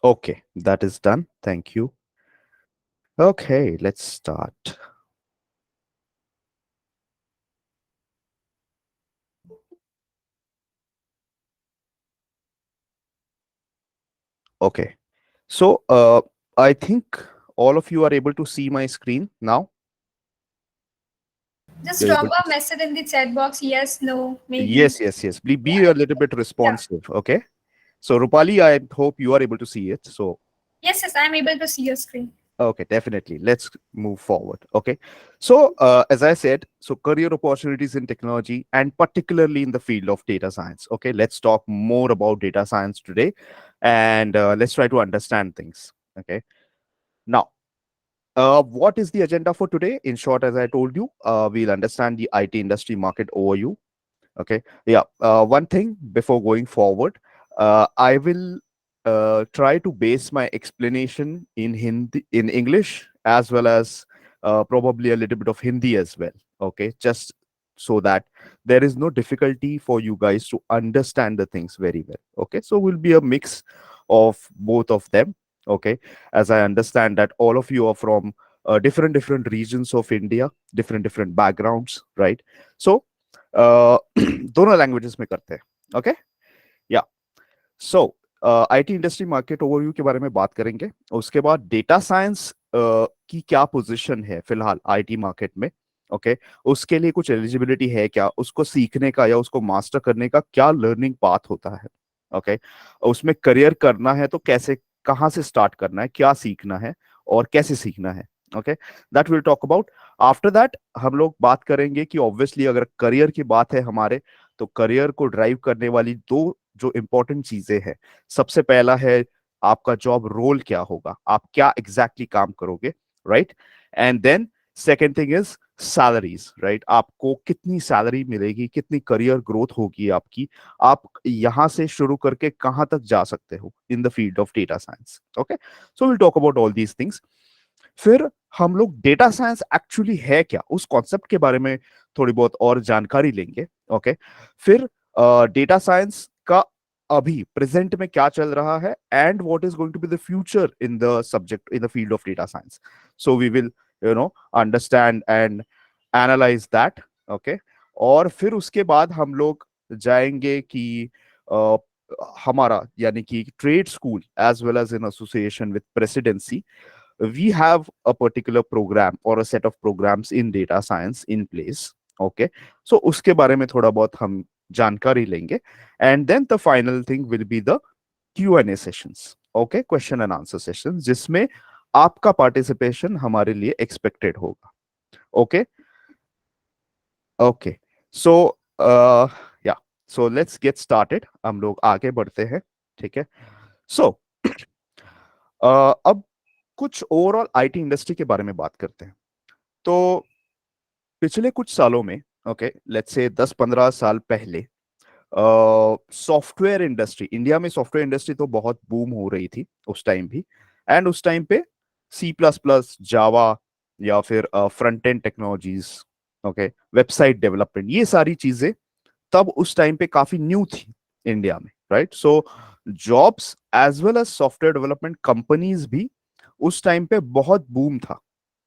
Okay, that is done. Thank you. Okay, let's start. Okay, so I think all of you are able to see my screen now. Just You're drop able to. a message in the chat box. Yes, no, maybe. Yes, yes, yes. Be Yeah, a little bit yeah. responsive. Okay. So Rupali, I hope you are able to see it. So Yes, yes, I'm able to see your screen. okay, definitely. Let's move forward. Okay. So, as I said, so career opportunities in technology and particularly in the field of data science. Okay. Let's talk more about data science today and let's try to understand things. Okay. Now, what is the agenda for today? In short, as I told you, we'll understand the IT industry market overview. Okay. Yeah. One thing before going forward, I will try to base my explanation in Hindi, in English, as well as probably a little bit of Hindi as well. Okay. Just so that there is no difficulty for you guys to understand the things very well. Okay. So will be a mix of both of them. Okay. As I understand that all of you are from different regions of India, different backgrounds, right? So दोनों languages में करते हैं. Okay. या. सो IT industry market overview के बारे में बात करेंगे. उसके बाद डेटा साइंस की क्या पोजीशन है फिलहाल आईटी मार्केट में. ओके. उसके लिए कुछ एलिजिबिलिटी है क्या, उसको सीखने का या उसको मास्टर करने का क्या लर्निंग पाथ होता है. ओके. उसमें करियर करना है तो कैसे, कहाँ से स्टार्ट करना है, क्या सीखना है और कैसे सीखना है. Okay. That will talk about. After that हम लोग बात करेंगे कि ऑब्वियसली अगर करियर की बात है हमारे, तो करियर को ड्राइव करने वाली दो जो इंपॉर्टेंट चीजें हैं. सबसे पहला है आपका जॉब रोल क्या होगा, आप क्या एग्जैक्टली काम करोगे, right. And then second thing is salaries, right. आपको कितनी सैलरी मिलेगी, कितनी करियर ग्रोथ होगी आपकी, आप यहां से शुरू करके कहां तक जा सकते हो इन the field of data science. Okay. So will talk about all these things. फिर हम लोग डेटा साइंस एक्चुअली है क्या, उस कॉन्सेप्ट के बारे में थोड़ी बहुत और जानकारी लेंगे. ओके. फिर डेटा साइंस का अभी प्रेजेंट में क्या चल रहा है and what is going to be the future in the subject, in the field of data science. So we will understand and analyse that. Okay. और फिर उसके बाद हम लोग जाएंगे कि uh, हमारा यानी कि trade school as well as in association with presidency, we have a particular program or a set of programs in data science in place. Okay. So उसके बारे में थोड़ा बहुत हम जानकारी लेंगे. And then the final thing will be the Q&A sessions. Okay. Question and answer sessions जिसमें आपका participation हमारे लिए expected होगा. Okay. Okay. So yeah. So let's get started. हम लोग आगे बढ़ते हैं. ठीक है. So अब कुछ ओवरऑल आईटी इंडस्ट्री के बारे में बात करते हैं. तो पिछले कुछ सालों में, ओके, लेट्स से 10-15 साल पहले सॉफ्टवेयर इंडस्ट्री, इंडिया में सॉफ्टवेयर इंडस्ट्री तो बहुत बूम हो रही थी उस टाइम भी. एंड उस टाइम पे C++, जावा या फिर front end technologies, okay, website development, ये सारी चीजें तब उस टाइम पे काफी न्यू थी इंडिया में, right. So jobs as well as software development companies भी उस टाइम पे बहुत बूम था,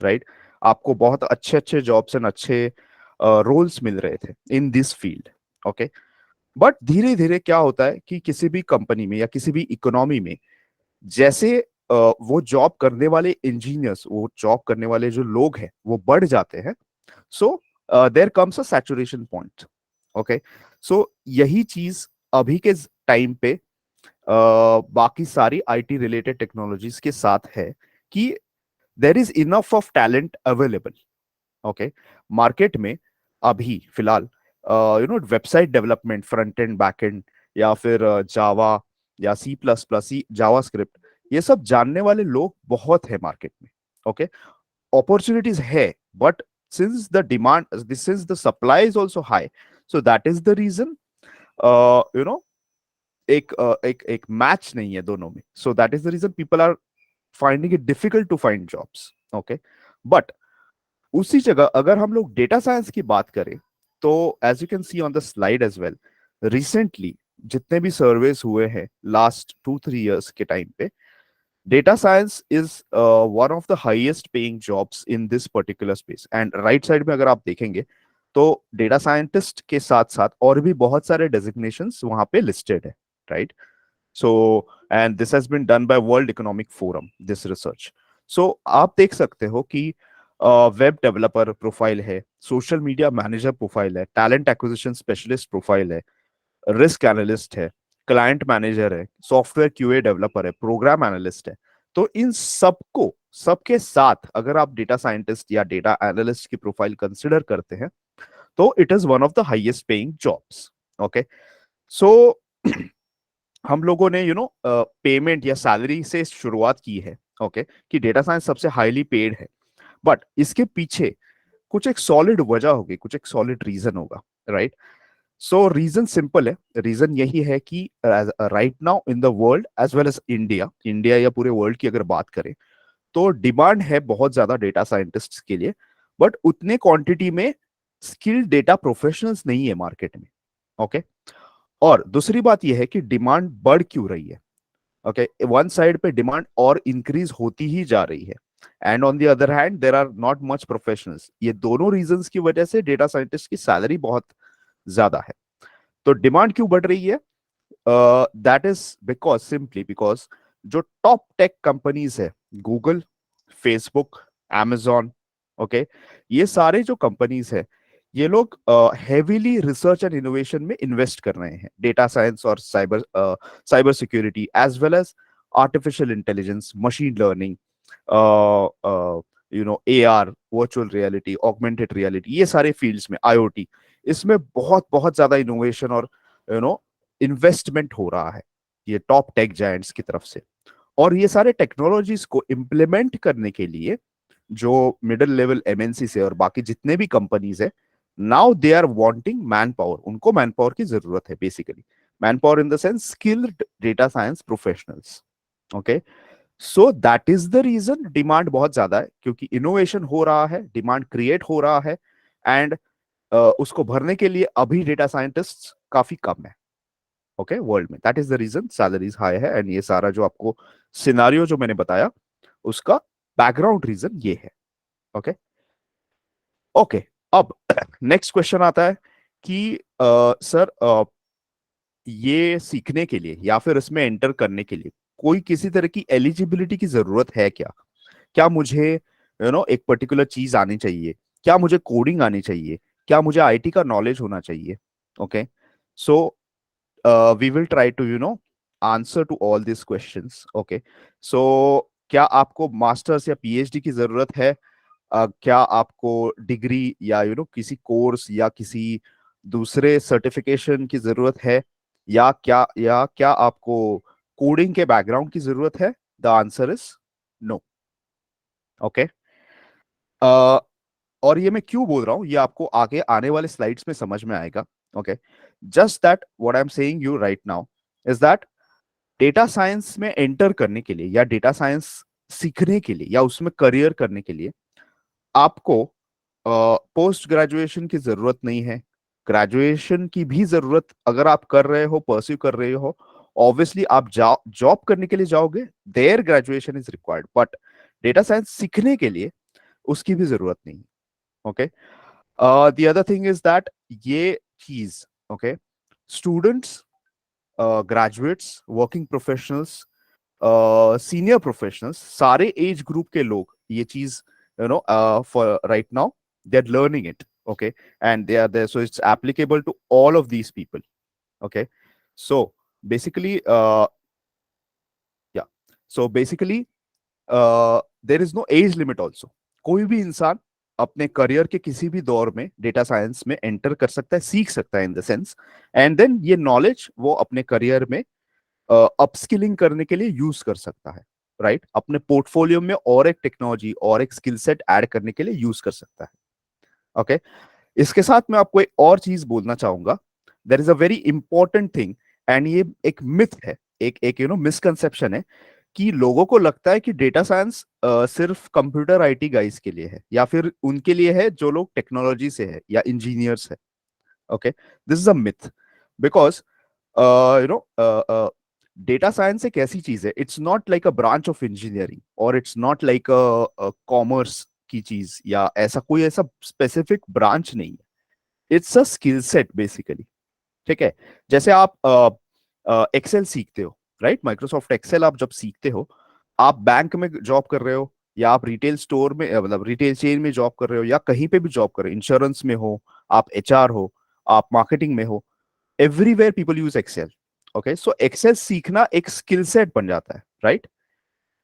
राइट. आपको बहुत अच्छे अच्छे जॉब्स एंड अच्छे रोल्स मिल रहे थे in this field. Okay. But धीरे धीरे क्या होता है कि किसी भी कंपनी में या किसी भी इकोनॉमी में जैसे वो जॉब करने वाले इंजीनियर्स, वो जॉब करने वाले जो लोग हैं वो बढ़ जाते हैं. So there comes a saturation point. Okay. So यही चीज अभी के टाइम पे बाकी सारी आईटी रिलेटेड टेक्नोलॉजीज के साथ है कि there is enough of talent available. Okay. Market में अभी फिलहाल website development, front end back and, या फिर जावा या C++, जावा स्क्रिप्ट, ये सब जानने वाले लोग बहुत है मार्केट में. ओके. अपॉर्चुनिटीज है, but since the demand, since the supply is also high, so that is the reason you know एक मैच नहीं है दोनों में. So that is the reason people are finding it difficult to find jobs. Okay. But उसी जगह अगर हम लोग डेटा साइंस की बात करें, तो as you can see on the slide as well, recently जितने भी सर्वेस हुए हैं लास्ट 2-3 इयर्स के टाइम पे, Data science is one of the highest paying jobs in this particular space. And right side में अगर आप देखेंगे तो डेटा साइंटिस्ट के साथ साथ और भी बहुत सारे डेजिग्नेशंस वहां पे लिस्टेड है, right? So and this has been done by World Economic Forum, this research. So आप देख सकते हो कि वेब डेवलपर प्रोफाइल है, सोशल मीडिया मैनेजर प्रोफाइल है, टैलेंट एक्विजिशन स्पेशलिस्ट प्रोफाइल है, रिस्क एनालिस्ट है, क्लाइंट मैनेजर है, सॉफ्टवेयर क्यूए डेवलपर है, प्रोग्राम एनालिस्ट है. तो इन सबको सबके साथ अगर आप डेटा साइंटिस्ट या डेटा एनालिस्ट की प्रोफाइल कंसिडर करते हैं तो it is one of the highest paying jobs. Okay, so हम लोगों ने पेमेंट या सैलरी से शुरुआत की है, ओके, कि डेटा साइंस सबसे हाईली पेड है. बट इसके पीछे कुछ एक सॉलिड वजह होगी, कुछ एक सॉलिड रीजन होगा, राइट? सो रीजन सिंपल है. रीजन यही है कि right now in the world as well as India, India या पूरे वर्ल्ड की अगर बात करें तो डिमांड है बहुत ज्यादा डेटा साइंटिस्ट के लिए, बट उतने क्वांटिटी में स्किल्ड डेटा प्रोफेशनल्स नहीं है मार्केट में. ओके, और दूसरी बात यह है कि डिमांड बढ़ क्यों रही है. ओके, वन साइड पे डिमांड और इंक्रीज होती ही जा रही है, and on the other hand there are not much professionals. ये दोनों रीजंस की वजह से डेटा साइंटिस्ट की सैलरी बहुत ज्यादा है. तो डिमांड क्यों बढ़ रही है? That is because, simply because जो टॉप टेक कंपनीज है, गूगल, फेसबुक, amazon, ओके, ये सारे जो कंपनीज है ये लोग हेवीली रिसर्च एंड इनोवेशन में इन्वेस्ट कर रहे हैं. डेटा साइंस और cyber security as well as artificial intelligence, machine learning, AR, virtual reality, augmented reality, ये सारे फील्ड्स में, IoT, इसमें बहुत बहुत ज्यादा इनोवेशन और इन्वेस्टमेंट हो रहा है ये टॉप टेक जायंट्स की तरफ से. और ये सारे टेक्नोलॉजीज को इम्प्लीमेंट करने के लिए जो मिडिल लेवल MNC से और बाकी जितने भी कंपनीज है, now they are wanting manpower. उनको मैन पावर की जरूरत है, basically manpower in the sense skilled data science professionals. Okay, so that is the reason demand बहुत ज्यादा है, क्योंकि इनोवेशन हो रहा है, डिमांड क्रिएट हो रहा है, एंड उसको भरने के लिए अभी डेटा साइंटिस्ट काफी कम है, ओके, वर्ल्ड में. That is the reason salaries high है. एंड ये सारा जो आपको सिनारियो जो मैंने बताया उसका बैकग्राउंड रीजन ये है. ओके, ओके, अब नेक्स्ट क्वेश्चन आता है कि सर ये सीखने के लिए या फिर इसमें एंटर करने के लिए कोई किसी तरह की एलिजिबिलिटी की जरूरत है क्या? क्या मुझे एक पर्टिकुलर चीज आनी चाहिए? क्या मुझे कोडिंग आनी चाहिए? क्या मुझे IT का नॉलेज होना चाहिए? Okay, so we will try to answer to all this questions. Okay, so क्या आपको मास्टर्स या PhD की जरूरत है? क्या आपको डिग्री या किसी कोर्स या किसी दूसरे सर्टिफिकेशन की जरूरत है? या क्या आपको कोडिंग के बैकग्राउंड की जरूरत है? The answer is no. Okay, और ये मैं क्यों बोल रहा हूं ये आपको आगे आने वाले स्लाइड्स में समझ में आएगा. Okay, just that what I am saying you right now is that data science में एंटर करने के लिए या डेटा साइंस सीखने के लिए या उसमें करियर करने के लिए आपको पोस्ट ग्रेजुएशन की जरूरत नहीं है. ग्रेजुएशन की भी जरूरत अगर आप कर रहे हो, परस्यू कर रहे हो, ऑब्वियसली आप जॉब करने के लिए जाओगे, their graduation is required. But data science सीखने के लिए उसकी भी जरूरत नहीं. Okay, the other thing is that ये चीज, okay, students, graduates, working professionals, senior professionals, सारे एज ग्रुप के लोग ये चीज for right now they're learning it. Okay, and they are there, so it's applicable to all of these people. Okay, so basically yeah, so basically there is no age limit also. कोई भी इंसान अपने career के किसी भी दौर में data science में एंटर कर सकता है, सीख सकता है in the sense, and then ये नॉलेज वो अपने करियर में अपस्किलिंग करने के लिए यूज कर सकता है, राइट? अपने पोर्टफोलियो में और एक टेक्नोलॉजी और एक स्किल सेट ऐड करने के लिए यूज कर सकता है. ओके, इसके साथ मैं आपको एक और चीज बोलना चाहूंगा. There is a very important thing, and ये एक मिथ है, एक एक मिसकंसेप्शन है कि लोगों को लगता है कि डेटा साइंस सिर्फ कंप्यूटर IT गाइस के लिए है या फिर उनके लिए है जो लोग टेक्नोलॉजी से है या इंजीनियर्स है. Okay, this is a myth, because data science एक ऐसी चीज है, it's not like a branch of engineering और it's not like a commerce की चीज, या ऐसा कोई ऐसा स्पेसिफिक ब्रांच नहीं है। It's a skill set basically. ठीक है, जैसे आप एक्सेल सीखते हो, राइट, माइक्रोसॉफ्ट एक्सेल आप जब सीखते हो, आप बैंक में जॉब कर रहे हो, या आप रिटेल स्टोर में मतलब रिटेल चेन में जॉब कर रहे हो, या कहीं पे भी जॉब कर रहे हो, इंश्योरेंस में हो, आप एचआर हो, आप मार्केटिंग में हो, everywhere people use Excel. Okay, so Excel सीखना एक स्किल सेट बन जाता है, राइट।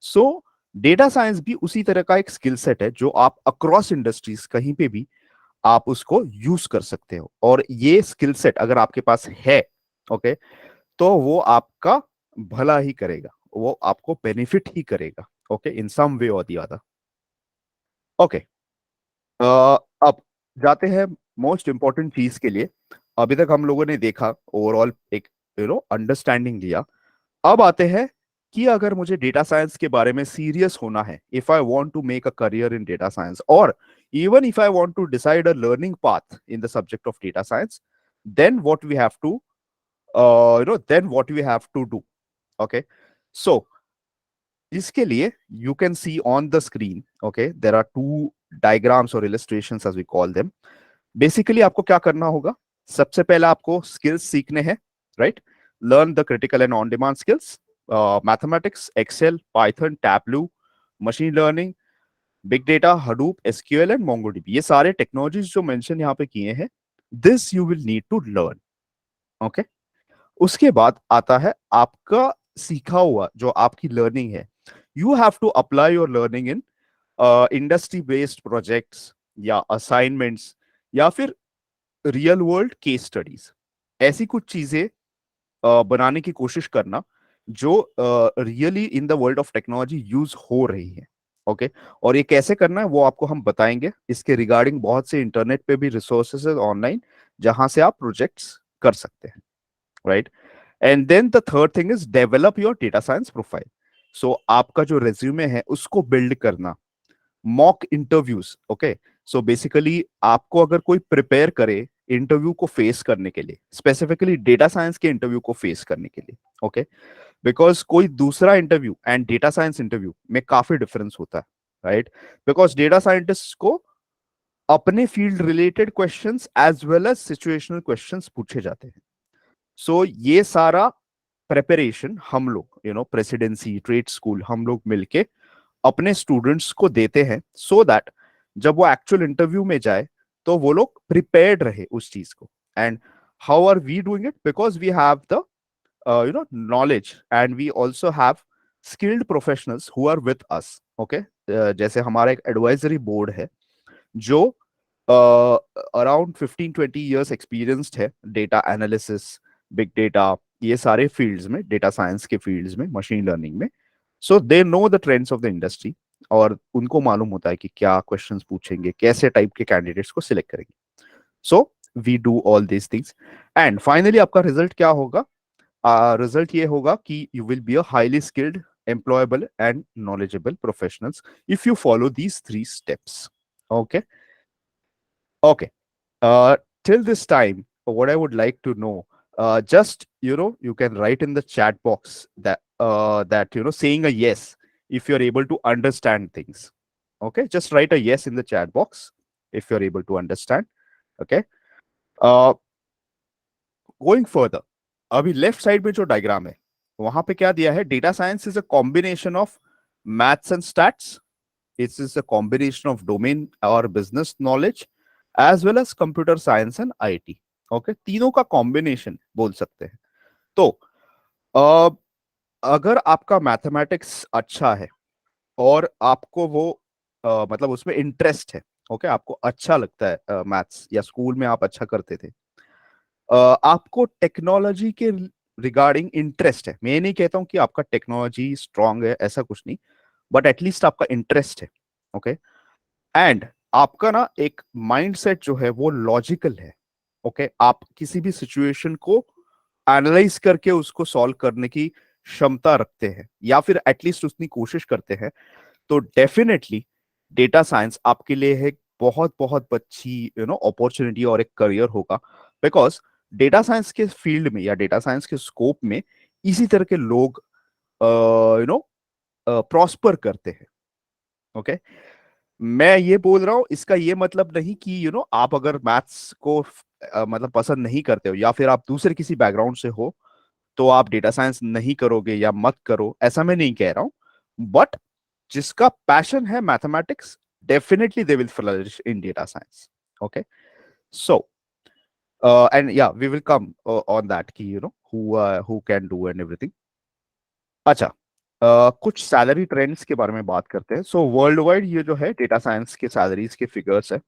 सो डेटा साइंस भी उसी तरह का एक स्किल सेट है जो आप अक्रॉस इंडस्ट्रीज कहीं पे भी आप उसको यूज कर सकते हो, और ये स्किल सेट अगर आपके पास है, ओके, तो वो आपका भला ही करेगा, वो आपको बेनिफिट ही करेगा, ओके, इन सम वे और दी अदर। ओके, अब जाते हैं मोस्ट इंपॉर्टेंट चीज के लिए। अभी तक हम लोगों ने देखा ओवरऑल एक अंडरस्टैंडिंग लिया। अब आते हैं कि अगर मुझे डेटा साइंस के बारे में सीरियस होना है, if I want to make a career in data science, और even if I want to decide a learning path in the subject of data science, then what we have to then what we have to do. Okay, so इसके लिए you can see on the screen, okay, there are two diagrams और illustrations as we call them. Basically आपको क्या करना होगा, सबसे पहले आपको स्किल्स सीखने हैं, right. Learn the critical and on demand skills, mathematics, Excel, Python, Tableau, machine learning, big data, Hadoop, SQL and MongoDB, ये सारे टेक्नोलॉजीज जो मेंशन यहाँ पे किए हैं, this you will need to learn. Okay, उसके बाद आता है आपका सीखा हुआ जो आपकी लर्निंग है, you have to apply your learning in industry based projects या असाइनमेंट्स, या फिर रियल वर्ल्ड केस स्टडीज। ऐसी कुछ चीजें बनाने की कोशिश करना जो really in the world of technology use हो रही है। ओके, और ये कैसे करना है वो आपको हम बताएंगे। इसके रिगार्डिंग बहुत से इंटरनेट पे भी रिसोर्सेज ऑनलाइन जहां से आप प्रोजेक्ट्स कर सकते हैं, right. And then the third thing is develop your data science profile. So आपका जो रेज्यूमे है उसको बिल्ड करना, mock interviews. Okay, so basically आपको अगर कोई प्रिपेयर करे इंटरव्यू को फेस करने के लिए, स्पेसिफिकली डेटा साइंस के इंटरव्यू को फेस करने के लिए, ओके, बिकॉज कोई दूसरा interview and data science interview में काफी डिफरेंस होता है, राइट। बिकॉज डेटा साइंटिस्ट को अपने field related questions as well as situational questions पूछे जाते हैं। सो ये सारा प्रेपरेशन हम लोग प्रेसिडेंसी, ट्रेड स्कूल, हम लोग मिलके अपने स्टूडेंट्स को देते हैं, सो दैट जब वो एक्चुअल इंटरव्यू में जाए तो वो लोग प्रिपेयर्ड रहे उस चीज को। And how are we doing it, because we have the knowledge and we also have skilled professionals who are with us। okay, जैसे हमारा एक एडवाइजरी बोर्ड है जो अराउंड 15-20 years एक्सपीरियंस्ड है डेटा एनालिसिस, बिग डेटा, ये सारे fields में, data science के फील्ड्स में, मशीन लर्निंग में। So they know the trends of the industry, और उनको मालूम होता है कि क्या क्वेश्चंस पूछेंगे, कैसे टाइप के कैंडिडेट्स को सिलेक्ट करेंगे। So we do all these things, and finally आपका रिजल्ट क्या होगा? रिजल्ट ये होगा कि you will be a highly skilled, employable and knowledgeable professionals if you follow these 3 steps। Okay, okay. Till this time, what I would like to know, just you can write in the chat box that saying a yes if you're able to understand things. Okay, just write a yes in the chat box if you're able to understand. Okay. Uh, Going further, अभी left side में जो diagram है वहां पे क्या दिया है? Data science is a combination of maths and stats, it's is a combination of domain और business knowledge as well as computer science and IT. Okay, तीनों का कॉम्बिनेशन बोल सकते हैं। तो अ, अगर आपका मैथमेटिक्स अच्छा है और आपको वो मतलब उसमें इंटरेस्ट है, ओके, आपको अच्छा लगता है मैथ्स, या स्कूल में आप अच्छा करते थे, आपको टेक्नोलॉजी के रिगार्डिंग इंटरेस्ट है, मैं नहीं कहता हूं कि आपका टेक्नोलॉजी स्ट्रांग है, ऐसा कुछ नहीं, बट एटलीस्ट आपका इंटरेस्ट है। ओके, एंड आपका ना एक माइंडसेट जो है वो लॉजिकल है। ओके, आप किसी भी सिचुएशन को एनालाइज करके उसको सॉल्व करने की क्षमता रखते हैं, या फिर एटलीस्ट उतनी कोशिश करते हैं, तो डेफिनेटली डेटा साइंस आपके लिए है बहुत बहुत अच्छी अपॉर्चुनिटी और एक करियर होगा। बिकॉज डेटा साइंस के फील्ड में या डेटा साइंस के स्कोप में इसी तरह के लोग प्रॉस्पर करते हैं। ओके, मैं ये बोल रहा हूँ, इसका ये मतलब नहीं कि आप अगर मैथ्स को मतलब पसंद नहीं करते हो, या फिर आप दूसरे किसी बैकग्राउंड से हो, तो आप डेटा साइंस नहीं करोगे या मत करो, ऐसा मैं नहीं कह रहा हूँ। बट जिसका पैशन है mathematics, definitely they will flourish in data science. Okay, so and yeah, we will come on that कि who can do and everything. अच्छा, कुछ सैलरी ट्रेंड्स के बारे में बात करते हैं। सो वर्ल्ड वाइड ये जो है डेटा साइंस के सैलरीज के फिगर्स है,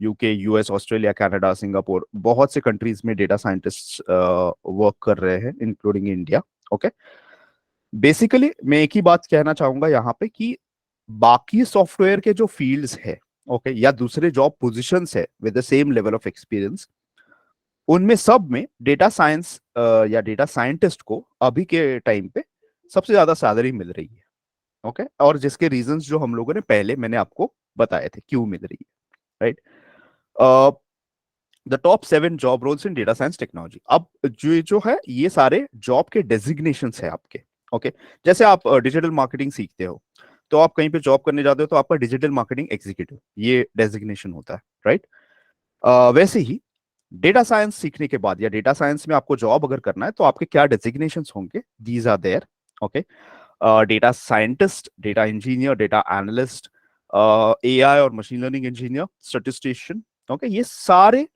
UK, US, Australia, Canada, Singapore, बहुत से कंट्रीज में डेटा साइंटिस्ट वर्क कर रहे हैं, इंक्लूडिंग इंडिया। ओके, बेसिकली मैं एक ही बात कहना चाहूंगा यहाँ पे कि बाकी सॉफ्टवेयर के जो फील्ड्स है, ओके, या दूसरे जॉब पोजीशंस है with the same level of experience, उनमें सब में डेटा साइंस या डेटा साइंटिस्ट को अभी के टाइम पे सबसे ज्यादा सैलरी मिल रही है। ओके, और जिसके रीजंस जो हम लोगों ने पहले मैंने आपको बताए थे क्यों मिल रही है, right. The top 7 job roles in data science technology. अब जो है ये सारे जॉब के डेजिग्नेशन है आपके। ओके, जैसे आप डिजिटल मार्केटिंग सीखते हो, तो आप कहीं पे जॉब करने जाते हो तो आपका डिजिटल मार्केटिंग एग्जीक्यूटिव ये डेजिग्नेशन होता है, राइट। वैसे ही डेटा साइंस सीखने के बाद या डेटा साइंस में आपको जॉब अगर करना है तो आपके क्या डेजिग्नेशंस होंगे, these are there. Okay, data scientist, data engineer, data analyst, AI और machine learning engineer, statistician. Okay, ये सारे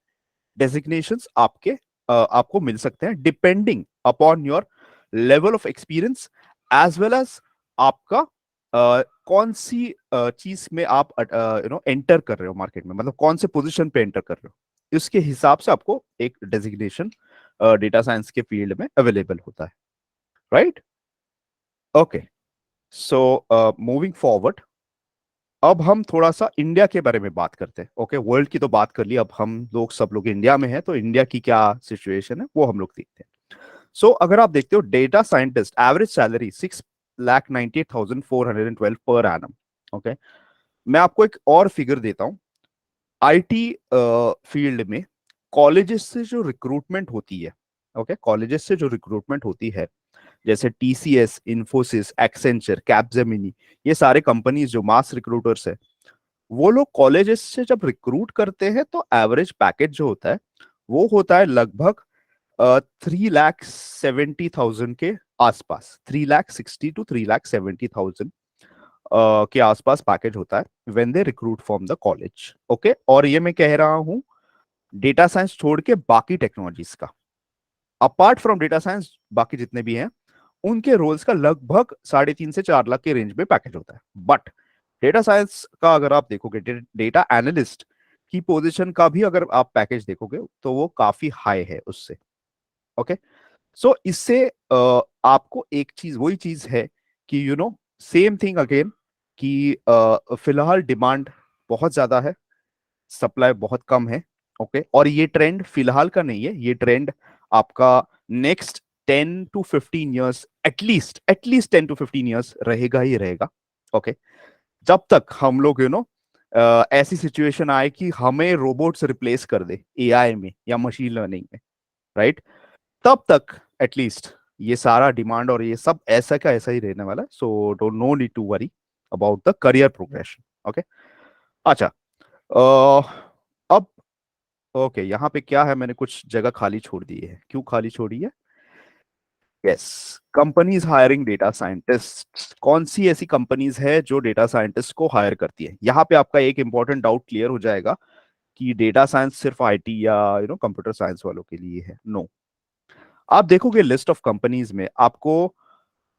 डेजिग्नेशंस आपको मिल सकते हैं depending upon your level of experience, as well as आपका कौन सी चीज में आप एंटर कर रहे हो मार्केट में, मतलब कौन से पोजीशन पे एंटर कर रहे हो, इसके हिसाब से आपको एक डेजिग्नेशन डेटा साइंस के फील्ड में अवेलेबल होता है, right. Okay, so moving forward, अब हम थोड़ा सा इंडिया के बारे में बात करते हैं। ओके, वर्ल्ड की तो बात कर ली, अब हम लोग सब लोग इंडिया में हैं, तो इंडिया की क्या सिचुएशन है वो हम लोग देखते हैं। सो अगर आप देखते हो data scientist average salary 6,98,412 per annum. Okay, मैं आपको एक और फिगर देता हूं। आईटी फील्ड में कॉलेजेस से जो रिक्रूटमेंट होती है, ओके, कॉलेजेस से जो रिक्रूटमेंट होती है, जैसे टीसीएस, इंफोसिस, एक्सेंचर, कैपजेमिनी, ये सारे कंपनीज जो मास रिक्रूटर्स है, वो लोग कॉलेजेस से जब रिक्रूट करते हैं तो एवरेज पैकेज जो होता है वो होता है लगभग 3,70,000 के आसपास, 3,60,000 to 3,70,000 के आसपास पैकेज होता है when they recruit from the college. Okay, और ये मैं कह रहा हूं डेटा साइंस छोड़ के बाकी टेक्नोलॉजीज का, अपार्ट फ्रॉम डेटा साइंस बाकी जितने भी हैं उनके रोल्स का लगभग 3.5 से 4 लाख के रेंज में पैकेज होता है। बट डेटा साइंस का अगर आप देखोगे, डेटा एनालिस्ट की पोजीशन का भी अगर आप पैकेज देखोगे तो वो काफी हाई है उससे। ओके, सो इससे आपको एक चीज, वही चीज है कि सेम थिंग अगेन, कि फिलहाल डिमांड बहुत ज्यादा है, सप्लाई बहुत कम है। ओके, और ये ट्रेंड फिलहाल का नहीं है, ये ट्रेंड आपका next 10 to 15 years, at least 10 to 15 years रहेगा ही रहेगा। ओके, जब तक हम लोग ऐसी सिचुएशन आए कि हमें रोबोट्स रिप्लेस कर दे एआई में या मशीन लर्निंग में, राइट, तब तक एटलीस्ट ये सारा डिमांड और ये सब ऐसा का ऐसा ही रहने वाला है। So don't, no need to worry about the career progression. Okay, अच्छा, अब ओके, यहाँ पे क्या है, मैंने कुछ जगह खाली छोड़ दी है, क्यों खाली छोड़ी है? Yes, companies hiring data scientist. कौन सी ऐसी कंपनीज है जो डेटा साइंटिस्ट को हायर करती है? यहाँ पे आपका एक इंपॉर्टेंट डाउट क्लियर हो जाएगा कि डेटा साइंस सिर्फ आईटी या कंप्यूटर साइंस वालों के लिए है। नो, आप देखोगे लिस्ट ऑफ कंपनीज में आपको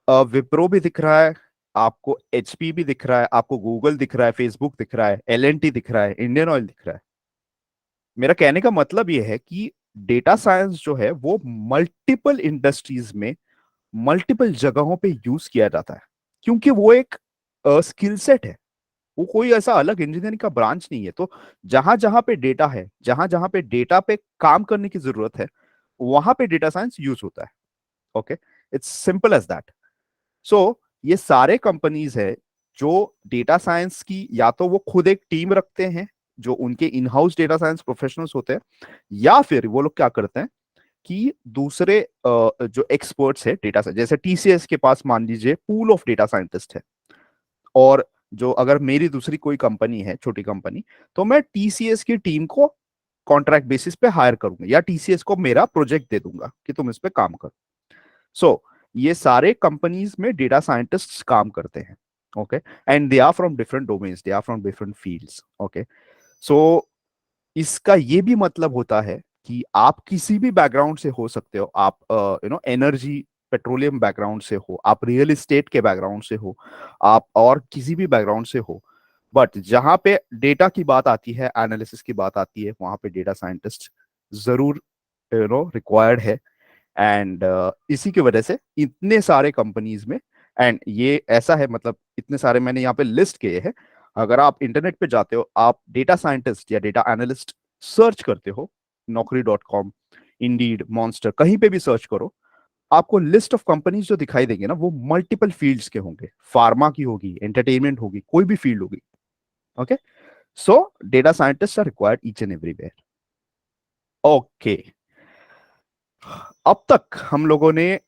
विप्रो भी दिख रहा है, आपको एचपी भी दिख रहा है, आपको गूगल दिख रहा है, फेसबुक दिख रहा है, एलएनटी दिख रहा है, इंडियन ऑयल दिख रहा है। मेरा कहने का मतलब यह है कि डेटा साइंस जो है वो मल्टीपल इंडस्ट्रीज में, मल्टीपल जगहों पे यूज किया जाता है, क्योंकि वो एक स्किल सेट है, वो कोई ऐसा अलग इंजीनियरिंग का ब्रांच नहीं है। तो जहां जहां पे डेटा है, जहां जहां पे डेटा पे काम करने की जरूरत है, वहां पे डेटा साइंस यूज होता है। Okay, it's simple as that. So ये सारे कंपनीज है जो डेटा साइंस की, या तो वो खुद एक टीम रखते हैं जो उनके in house data science professionals होते हैं, या फिर वो लोग क्या करते हैं कि दूसरे जो एक्सपर्ट्स है डेटा साइंस, जैसे टीसीएस के पास मान लीजिए पूल ऑफ डेटा साइंटिस्ट है, और जो अगर मेरी दूसरी कोई कंपनी है, छोटी कंपनी, तो मैं टीसीएस की टीम को कॉन्ट्रैक्ट बेसिस पे हायर करूंगा या टीसीएस को मेरा प्रोजेक्ट दे दूंगा कि तुम इस पे काम करो। सो ये सारे कंपनीज में डेटा साइंटिस्ट काम करते हैं, okay, and they are from different domains, they are from different fields, okay. So इसका ये भी मतलब होता है कि आप किसी भी बैकग्राउंड से हो सकते हो, आप एनर्जी पेट्रोलियम बैकग्राउंड से हो, आप रियल एस्टेट के बैकग्राउंड से हो, आप और किसी भी बैकग्राउंड से हो, बट जहां पे डेटा की बात आती है, एनालिसिस की बात आती है, वहां पे डेटा साइंटिस्ट जरूर रिक्वायर्ड है। एंड इसी की वजह से इतने सारे कंपनीज में, एंड ये ऐसा है, मतलब इतने सारे मैंने यहाँ पे लिस्ट किए हैं। अगर आप इंटरनेट पे जाते हो, आप डेटा साइंटिस्ट या डेटा एनालिस्ट सर्च करते हो, naukri.com, इंडीड, मॉन्स्टर, कहीं पे भी सर्च करो, आपको लिस्ट ऑफ कंपनीज जो दिखाई देंगे ना, वो मल्टीपल फील्ड्स के होंगे, फार्मा की होगी, एंटरटेनमेंट होगी, कोई भी फील्ड होगी, okay. So data scientist are required each and everywhere, okay. अब तक हम लोगों ने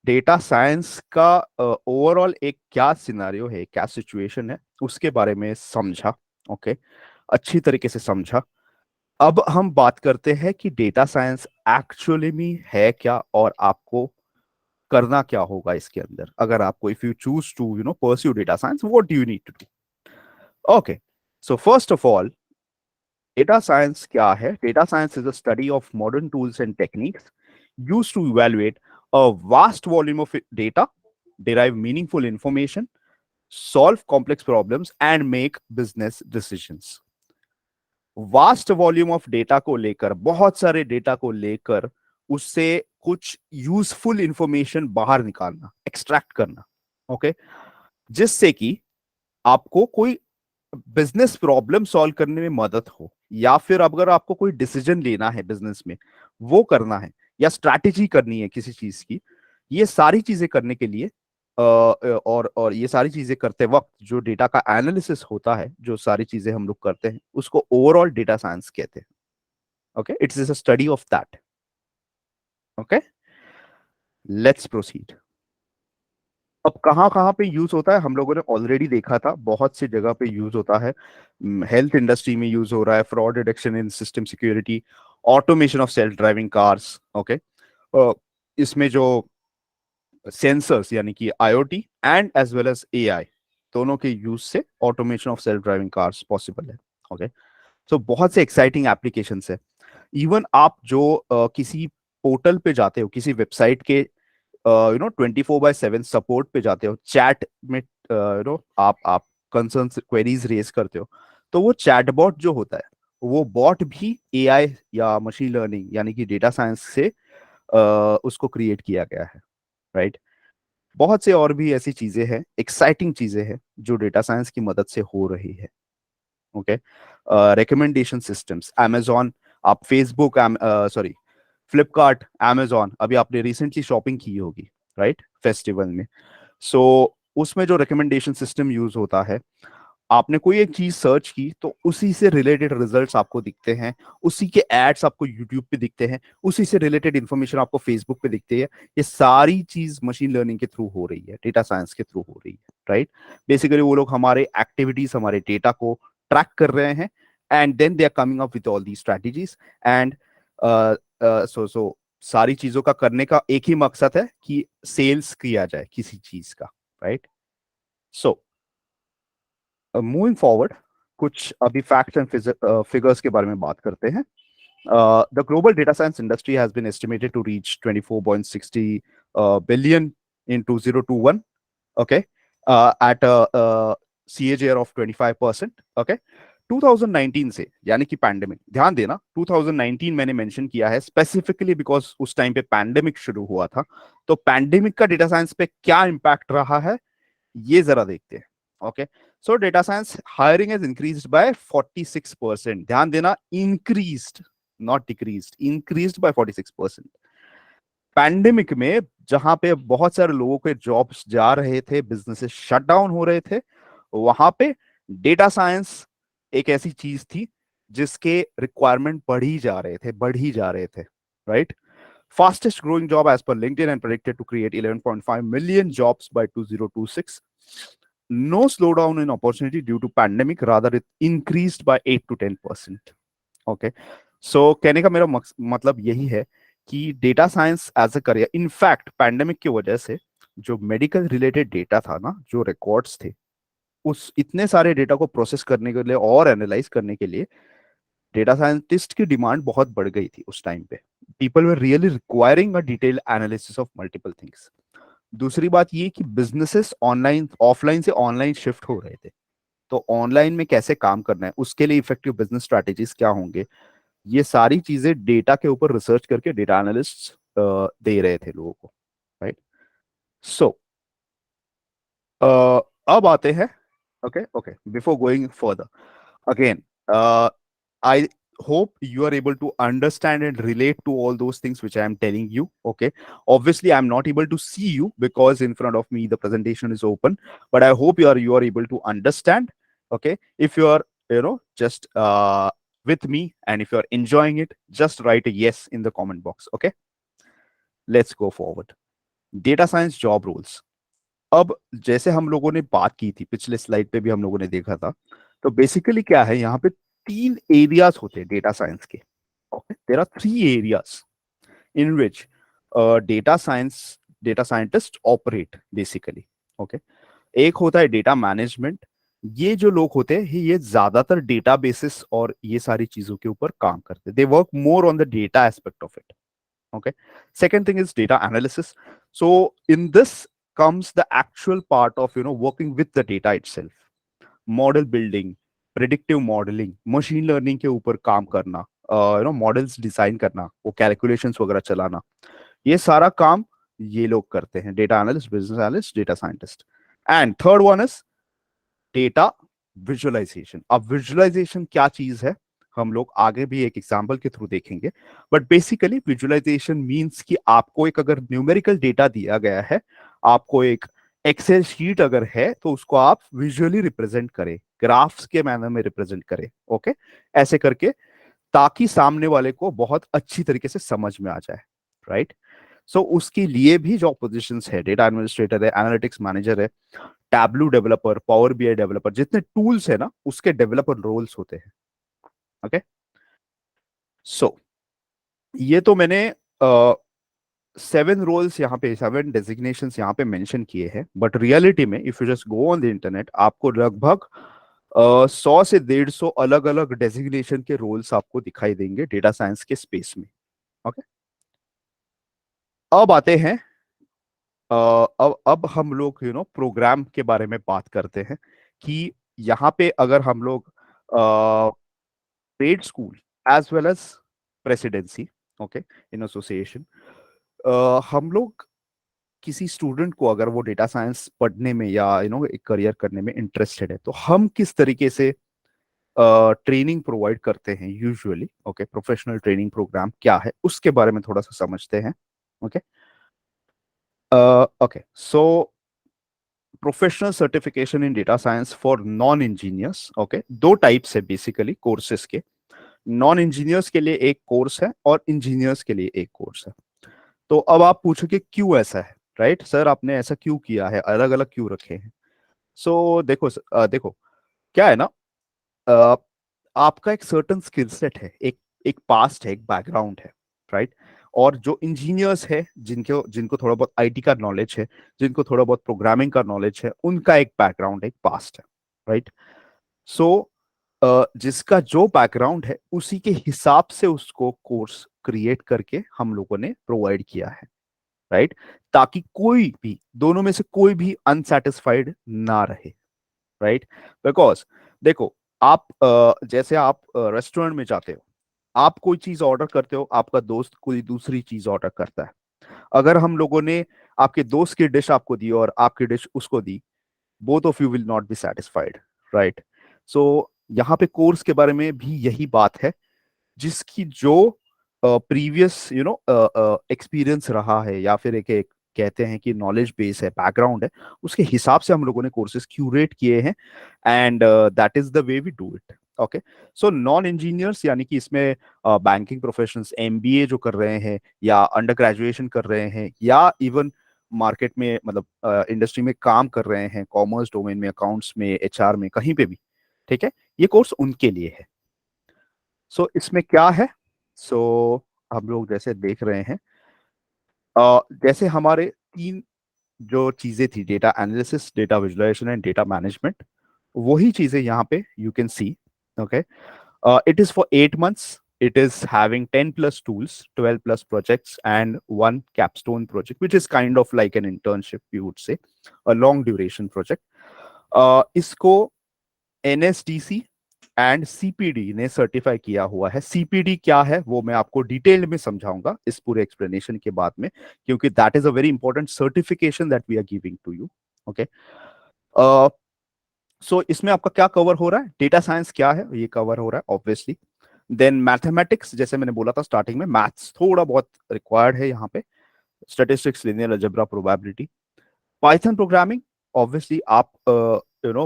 डेटा साइंस का ओवरऑल एक क्या सिनारियो है, क्या सिचुएशन है, उसके बारे में समझा, ओके, अच्छी तरीके से समझा। अब हम बात करते हैं कि डेटा साइंस एक्चुअली में है क्या, और आपको करना क्या होगा इसके अंदर, अगर आपको, if you choose to pursue data science, what do you need to do, okay. So first of all, data science क्या है? Data science is a study of modern tools and techniques used to evaluate a vast volume of data, derive meaningful information, solve complex problems, and make business decisions. Vast volume of data को लेकर, बहुत सारे data को लेकर, उससे कुछ useful information बाहर निकालना, एक्सट्रैक्ट करना, ओके, जिससे कि आपको कोई बिजनेस प्रॉब्लम सॉल्व करने में मदद हो, या फिर अगर आपको कोई डिसीजन लेना है बिजनेस में, वो करना है, या स्ट्रैटेजी करनी है किसी चीज की, ये सारी चीजें करने के लिए और ये सारी चीजें करते वक्त जो डेटा का एनालिसिस होता है, जो सारी चीजें हम लोग करते हैं, उसको ओवरऑल डेटा साइंस कहते हैं, okay. It's is a study of that, okay. Let's proceed. अब कहाँ कहाँ पे यूज होता है, हम लोगों ने ऑलरेडी देखा था, बहुत सी जगह पे यूज होता है। हेल्थ इंडस्ट्री में यूज हो रहा है, fraud detection in system security, automation of self driving cars, okay. इसमें जो सेंसर्स यानी कि IoT and as well as AI, दोनों के यूज से automation of self driving cars possible है, ओके। सो बहुत से एक्साइटिंग एप्लीकेशंस है। इवन आप जो किसी पोर्टल पे जाते हो, किसी वेबसाइट के 24/7 सपोर्ट पे जाते हो, चैट में आप कंसर्न क्वेरीज रेज करते हो, तो वो चैटबॉट जो होता है, वो बॉट भी एआई या मशीन लर्निंग यानी कि डेटा साइंस से उसको क्रिएट किया गया है, राइट। बहुत से और भी ऐसी चीजें हैं, एक्साइटिंग चीजें हैं, जो डेटा साइंस की मदद से हो रही है, ओके। रिकमेंडेशन सिस्टम्स, amazon, आप फेसबुक, सॉरी, फ्लिपकार्ट, amazon, अभी आपने रिसेंटली शॉपिंग की होगी, राइट, फेस्टिवल में। सो उसमें जो रिकमेंडेशन सिस्टम यूज होता है, आपने कोई एक चीज सर्च की तो उसी से रिलेटेड रिजल्ट्स आपको दिखते हैं, उसी के एड्स आपको यूट्यूब पे दिखते हैं, उसी से रिलेटेड इंफॉर्मेशन आपको फेसबुक पे दिखती है। ये सारी चीज मशीन लर्निंग के थ्रू हो रही है, डेटा साइंस के थ्रू हो रही है, राइट। बेसिकली वो लोग हमारे एक्टिविटीज, हमारे डेटा को ट्रैक कर रहे हैं, and then they are coming up with all the strategies, and so सारी चीजों का करने का एक ही मकसद है कि सेल्स किया जाए किसी चीज का, राइट। सो मूविंग फॉरवर्ड, कुछ अभी फैक्ट्स एंड फिगर्स के बारे में बात करते हैं। The global data science industry has been estimated to reach 24.60 billion in 2021, okay, at a CAGR of 25%, okay। 2019 से, यानी कि पैंडेमिक, ध्यान देना 2019 मैंने मेंशन किया है स्पेसिफिकली बिकॉज उस टाइम पे पैंडेमिक शुरू हुआ था, तो पैंडेमिक का डेटा साइंस पे क्या इंपैक्ट रहा है, ये जरा देखते हैं, okay. So data science hiring has increased by 46%, ध्यान देना, increased, not decreased, increased by 46%। Pandemic में जहां पे बहुत सारे लोगों के जॉब्स जा रहे थे, बिजनेसेस शट डाउन हो रहे थे, वहां पे डेटा साइंस एक ऐसी चीज थी जिसके रिक्वायरमेंट बढ़ ही जा रहे थे, बढ़ ही जा रहे थे, right. fastest growing job as per LinkedIn and predicted to create 11.5 million jobs by 2026. No slowdown in opportunity due to pandemic, rather it increased by 8 to 10%. Okay, so कहने का मेरा मतलब यही है कि data science as a career, in fact pandemic की वजह से जो मेडिकल रिलेटेड डेटा था ना, जो रिकॉर्ड्स थे, उस इतने सारे डेटा को प्रोसेस करने के लिए और एनालाइज करने के लिए डेटा साइंटिस्ट की डिमांड बहुत बढ़ गई थी उस टाइम पे. People were really requiring a detail analysis of multiple things. दूसरी बात ये कि बिजनेसेस ऑनलाइन ऑफलाइन से ऑनलाइन शिफ्ट हो रहे थे, तो ऑनलाइन में कैसे काम करना है, उसके लिए इफेक्टिव बिजनेस स्ट्रैटेजीज क्या होंगे, ये सारी चीजें डेटा के ऊपर रिसर्च करके डेटा एनालिस्ट दे रहे थे लोगों को, राइट. सो अब आते हैं. Okay okay, before going further again, I hope you are able to understand and relate to all those things which I am telling you. Okay, obviously I'm not able to see you because in front of me the presentation is open, but I hope you are able to understand. Okay, if you are, just with me, and if you are enjoying it, just write a yes in the comment box. Okay, let's go forward. Data science job roles. अब जैसे हम लोगों ने बात की थी, पिछले slide पे भी हम लोगों ने देखा था, तो बेसिकली क्या है, यहाँ पे 3 एरियाज होते हैं डेटा साइंस के. Okay, there are 3 areas in which data scientist operate basically. Okay, एक होता है डेटा मैनेजमेंट. ये जो लोग होते हैं ये ज्यादातर डेटाबेसेस और ये सारी चीजों के ऊपर काम करते हैं. They work more on the data aspect of it. Okay, second thing is data analysis. So in this comes the actual part of working with the data itself. Model building, predictive modeling, machine learning के ऊपर काम करना, models design करना, वो calculations वगैरह चलाना, ये सारा काम ये लोग करते हैं, data analyst, business analyst, data scientist. And third one is data visualisation. अब विजुअलाइजेशन क्या चीज है, हम लोग आगे भी एक एग्जांपल के थ्रू देखेंगे. बट बेसिकली विजुअलाइजेशन मींस कि आपको एक अगर न्यूमेरिकल डेटा दिया गया है, आपको एक एक्सेल शीट अगर है, तो उसको आप विजुअली रिप्रेजेंट करें, ग्राफ्स के मैनर में रिप्रेजेंट करें. ओके, ऐसे करके, ताकि सामने वाले को बहुत अच्छी तरीके से समझ में आ जाए, राइट. सो उसके लिए भी जो पोजिशंस है, डेटा एडमिनिस्ट्रेटर है, एनालिटिक्स मैनेजर है, tableau developer, power BI developer, जितने टूल्स है ना, उसके डेवलपर रोल्स होते हैं. ओके, सो ये तो मैंने 7 रोल्स यहाँ पे, 7 डेजिग्नेशंस यहाँ पे मेंशन किए हैं. बट रियलिटी में if you just go on the internet, आपको लगभग 100 से 150 अलग अलग डेजिग्नेशन के रोल्स आपको दिखाई देंगे डेटा साइंस के स्पेस में. ओके, अब आते हैं, अब हम लोग प्रोग्राम के बारे में बात करते हैं कि यहाँ पे अगर हम लोग trade school as well as Presidency, okay, in association, हम लोग किसी स्टूडेंट को अगर वो डेटा साइंस पढ़ने में या एक करियर करने में इंटरेस्टेड है, तो हम किस तरीके से ट्रेनिंग प्रोवाइड करते हैं usually. Okay, professional training programme क्या है उसके बारे में थोड़ा सा समझते हैं. Okay okay, so professional certification in data science for non engineers. Okay, 2 types है बेसिकली कोर्सेज के. नॉन इंजीनियर्स के लिए एक कोर्स है और इंजीनियर्स के लिए एक कोर्स है. तो अब आप पूछोगे क्यों ऐसा है, राइट सर, आपने ऐसा क्यों किया है, अलग अलग क्यों रखे हैं. सो देखो, देखो क्या है ना, अ, आपका एक सर्टन स्किल सेट है, एक एक पास्ट है, एक बैकग्राउंड है, राइट. और जो इंजीनियर्स है, जिनको जिनको थोड़ा बहुत आईटी का नॉलेज है, जिनको थोड़ा बहुत प्रोग्रामिंग का नॉलेज है, उनका एक बैकग्राउंड, एक पास्ट है, राइट. सो जिसका जो बैकग्राउंड है उसी के हिसाब से उसको कोर्स क्रिएट करके हम लोगों ने प्रोवाइड किया है, राइट, ताकि कोई भी, दोनों में से कोई भी अनसेटिस्फाइड ना रहे, राइट. बिकॉज देखो, आप जैसे आप रेस्टोरेंट में जाते हो, आप कोई चीज ऑर्डर करते हो, आपका दोस्त कोई दूसरी चीज ऑर्डर करता है. अगर हम लोगों ने आपके दोस्त की डिश आपको दी और आपकी डिश उसको दी, both of you will not be satisfied, right. So यहाँ पे कोर्स के बारे में भी यही बात है, जिसकी जो प्रीवियस एक्सपीरियंस रहा है, या फिर एक कहते हैं कि नॉलेज बेस है, बैकग्राउंड है, उसके हिसाब से हम लोगों ने कोर्सेज क्यूरेट किए हैं. And that is the way we do it. Okay. So non engineers यानी कि इसमें बैंकिंग प्रोफेशनल्स, एमबीए जो कर रहे हैं या अंडर ग्रेजुएशन कर रहे हैं या इवन मार्केट में मतलब इंडस्ट्री में काम कर रहे हैं, कॉमर्स डोमेन में, अकाउंट्स में, एचआर में, कहीं पे भी, ठीक है, ये कोर्स उनके लिए है। सो इसमें क्या है? सो हम लोग जैसे देख रहे हैं, जैसे हमारे तीन जो चीजें थी, data analysis, data visualisation and data management, वही चीजें यहाँ पे you can see. Okay, it is for 8 months. It is having 10 plus tools, 12 plus projects, and one capstone project, which is kind of like an internship, you would say, a long duration project. इसको NSDC and CPD ने certify किया हुआ है। CPD क्या है वो मैं आपको डिटेल में समझाऊंगा इस पूरे एक्सप्लेनेशन के बाद में, क्योंकि that is a very important certification that we are giving to you. Okay, so इसमें आपका क्या कवर हो रहा है? डेटा साइंस क्या है ये कवर हो रहा है ऑब्वियसली। देन मैथमेटिक्स, जैसे मैंने बोला था स्टार्टिंग में, मैथ्स थोड़ा बहुत रिक्वायर्ड है यहाँ पे, statistics, linear algebra, probability. Python programming, obviously आप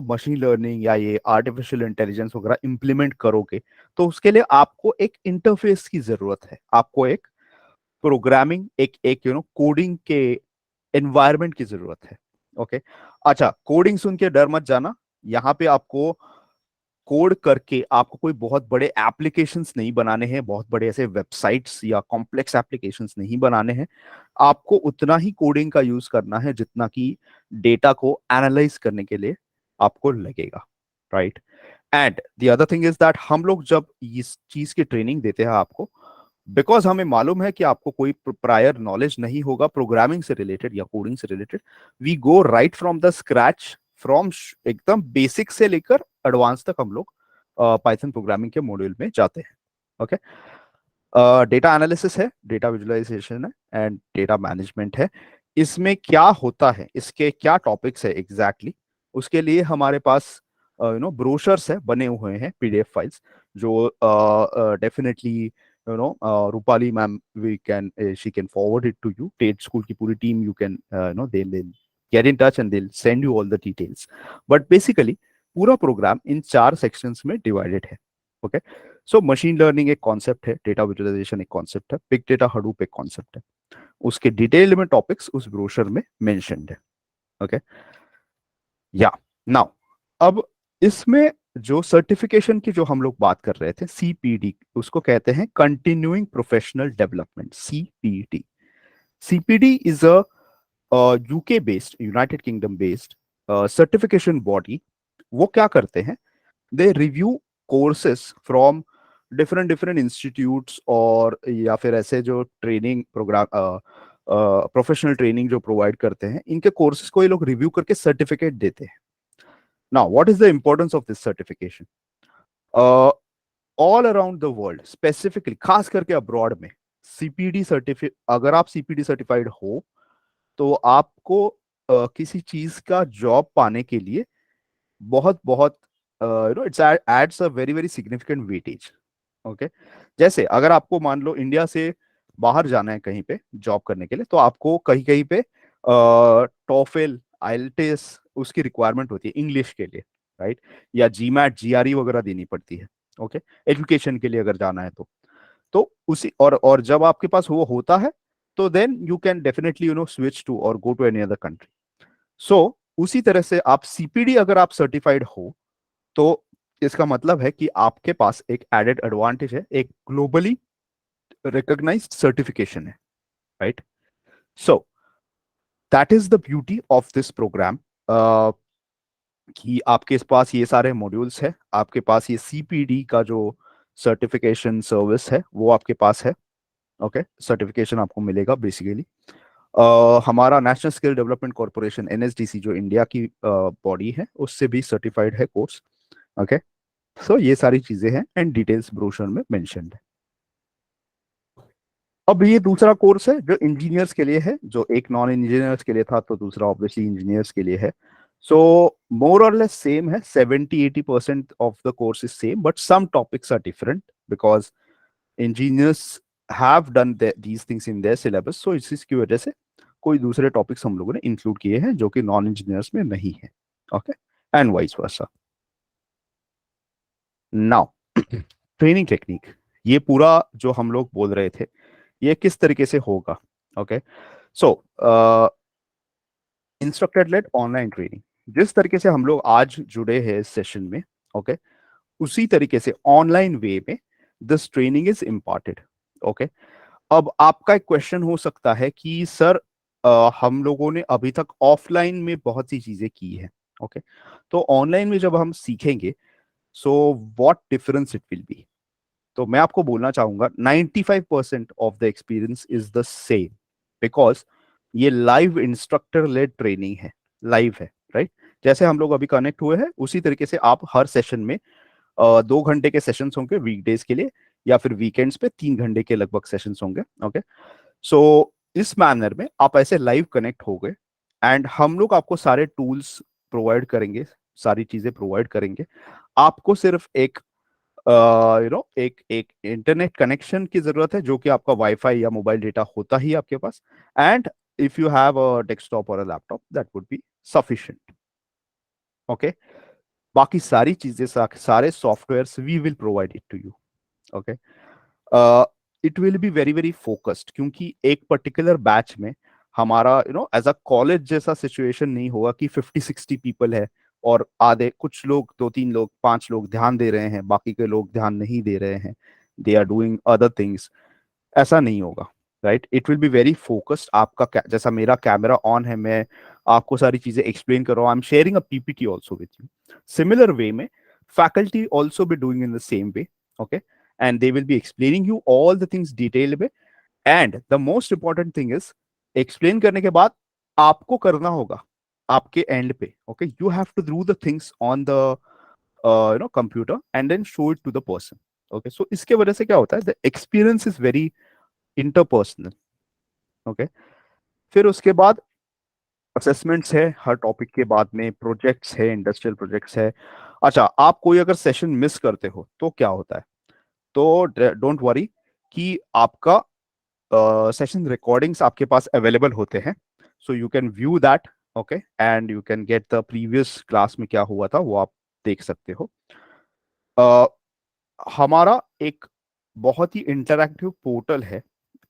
मशीन लर्निंग या ये आर्टिफिशियल इंटेलिजेंस वगैरह इंप्लीमेंट करोगे तो उसके लिए आपको एक इंटरफेस की जरूरत है, आपको एक प्रोग्रामिंग, एक एक कोडिंग के एनवायरनमेंट की जरूरत है। ओके, अच्छा, कोडिंग सुन के डर मत जाना, यहाँ पे आपको कोड करके आपको कोई बहुत बड़े एप्लीकेशंस नहीं बनाने हैं, बहुत बड़े ऐसे वेबसाइट्स या कॉम्प्लेक्स एप्लीकेशंस नहीं बनाने हैं। आपको उतना ही कोडिंग का यूज करना है जितना कि डेटा को एनालाइज करने के लिए आपको लगेगा, right? And the other thing is that हम लोग जब इस चीज की ट्रेनिंग देते हैं आपको, बिकॉज हमें मालूम है कि आपको कोई प्रायर नॉलेज नहीं होगा प्रोग्रामिंग से रिलेटेड या कोडिंग से related, we go right from the scratch, from एकदम बेसिक से लेकर एडवांस तक हम लोग पाइथन प्रोग्रामिंग के मॉड्यूल में जाते हैं। ओके, डेटा एनालिसिस है, डेटा विजुअलाइजेशन है एंड डेटा मैनेजमेंट है। इसमें क्या होता है, इसके क्या टॉपिक्स है एग्जैक्टली exactly? उसके लिए हमारे पास ब्रोशर्स है, बने हुए हैं, पीडीएफ फाइल्स, जो definitely Rupali ma'am, we can she can forward it to you, टेट स्कूल की पूरी team, you can they get in touch and they send you all the details. But basically पूरा प्रोग्राम इन 4 सेक्शंस में divided है। Okay, so machine learning एक concept है, data visualisation एक concept है, बिग डेटा हडूप एक concept है, उसके डिटेल में टॉपिक्स उस ब्रोशर में मेंशन्ड है। ओके, या नाउ, अब इसमें जो सर्टिफिकेशन की जो हम लोग बात कर रहे थे, सीपीडी, उसको कहते हैं continuing professional development, CPD. CPD is a UK based, United Kingdom based certification body. वो क्या करते हैं? They review courses from different different institutes, और या फिर ऐसे जो ट्रेनिंग प्रोग्राम, प्रोफेशनल ट्रेनिंग जो प्रोवाइड करते हैं, इनके कोर्सेज को ये लोग रिव्यू करके सर्टिफिकेट देते हैं। Now what is the importance of this certification? All around the world, specifically खास करके अब्रॉड में, सीपीडी सर्टिफिकेट, अगर आप सीपीडी सर्टिफाइड हो तो आपको किसी चीज का जॉब पाने के लिए बहुत बहुत it's adds a very very significant weightage. Okay, जैसे अगर आपको मान लो इंडिया से बाहर जाना है कहीं पे जॉब करने के लिए, तो आपको कहीं कहीं पे टॉफेल, आईएलटीएस उसकी रिक्वायरमेंट होती है इंग्लिश के लिए, राइट? या जीमैट, जीआरई वगैरह देनी पड़ती है। ओके, एजुकेशन के लिए अगर जाना है तो उसी, और जब आपके पास वो होता है तो then you can definitely switch to और go to any other country. So उसी तरह से आप सीपीडी अगर आप सर्टिफाइड हो तो इसका मतलब है कि आपके पास एक एडेड एडवांटेज है, एक ग्लोबली रिकॉग्नाइज्ड सर्टिफिकेशन है, right? So that is the beauty of this programme, कि आपके पास ये सारे मॉड्यूल्स है, आपके पास ये सीपीडी का जो सर्टिफिकेशन सर्विस है वो आपके पास है। ओके, सर्टिफिकेशन आपको मिलेगा बेसिकली। हमारा national skill development corporation, NSDC, जो इंडिया की बॉडी है, उससे भी सर्टिफाइड है कोर्स। ओके, सो ये सारी चीजें हैं एंड डिटेल्स ब्रोशर में मेंशन्ड है। अब ये दूसरा कोर्स है जो इंजीनियर्स के लिए है, जो एक नॉन इंजीनियर्स के लिए था तो दूसरा ऑब्वियसली इंजीनियर्स के लिए है। सो मोर और लेस सेम है, 70-80% of the course is same, but some topics are different because engineers have done these things in their syllabus. So इसकी वजह से कोई दूसरे टॉपिक्स हम लोगों ने इंक्लूड किए हैं जो कि नॉन इंजीनियर्स में नहीं है। Okay, and vice versa. Now training technique, ये पूरा जो हम लोग बोल रहे थे ये किस तरीके से होगा? ओके, सो इंस्ट्रक्टर लेड ऑनलाइन ट्रेनिंग, जिस तरीके से हम लोग आज जुड़े हैं इस सेशन में, ओके, उसी तरीके से ऑनलाइन वे में this training is imparted. Okay, अब आपका एक क्वेश्चन हो सकता है कि सर हम लोगों ने अभी तक ऑफलाइन में बहुत सी चीजें की है, ओके, तो ऑनलाइन में जब हम सीखेंगे, so what difference it will B? तो मैं आपको बोलना चाहूंगा 95% of the experience is the same, because ये लाइव इंस्ट्रक्टर लेड ट्रेनिंग है, लाइव है, राइट? जैसे हम लोग अभी कनेक्ट हुए हैं उसी तरीके से आप हर सेशन में 2 घंटे के सेशंस होंगे वीकडेज के लिए, या फिर वीकेंड्स पे 3 घंटे के लगभग सेशंस होंगे। ओके, सो इस मैनर में आप ऐसे लाइव कनेक्ट हो गए, एंड हम लोग आपको सारे टूल्स प्रोवाइड करेंगे, सारी चीजें प्रोवाइड करेंगे। आपको सिर्फ एक एक एक इंटरनेट कनेक्शन की जरूरत है, जो कि आपका वाईफाई या मोबाइल डेटा होता ही आपके पास, and if you have a desktop और a laptop that would be sufficient. Okay, बाकी सारी चीजें सारे software we will provide it to you. Okay, it will be very very focused, क्योंकि एक पर्टिकुलर बैच में हमारा एज अ कॉलेज जैसा सिचुएशन नहीं होगा कि 50-60 पीपल है और आधे कुछ लोग, 2-3 लोग, 5 लोग ध्यान दे रहे हैं, बाकी के लोग ध्यान नहीं दे रहे हैं, they are doing other things. ऐसा नहीं होगा, right? It will be very focused. आपका जैसा मेरा कैमरा ऑन है, मैं आपको सारी चीजें एक्सप्लेन कर रहा हूँ, I am sharing a PPT also with you. Similar way में faculty also be doing in the same way, okay, and they will be explaining you all the things detailed में। and the most important thing is explain करने के बाद आपको करना होगा आपके and पे, okay, you have to do the things on the computer and then show it to the person। okay, so इसके वजह से क्या होता है, the experience is very interpersonal। okay, फिर उसके बाद असेसमेंट्स है हर टॉपिक के बाद में, प्रोजेक्ट्स है, इंडस्ट्रियल प्रोजेक्ट्स है। अच्छा, आप कोई अगर सेशन मिस करते हो तो क्या होता है? तो डोंट वरी कि आपका सेशन रिकॉर्डिंग्स आपके पास अवेलेबल होते हैं, so you can view that. Okay, and you can get the previous class में क्या हुआ था वो आप देख सकते हो। अ, हमारा एक बहुत ही इंटरैक्टिव पोर्टल है,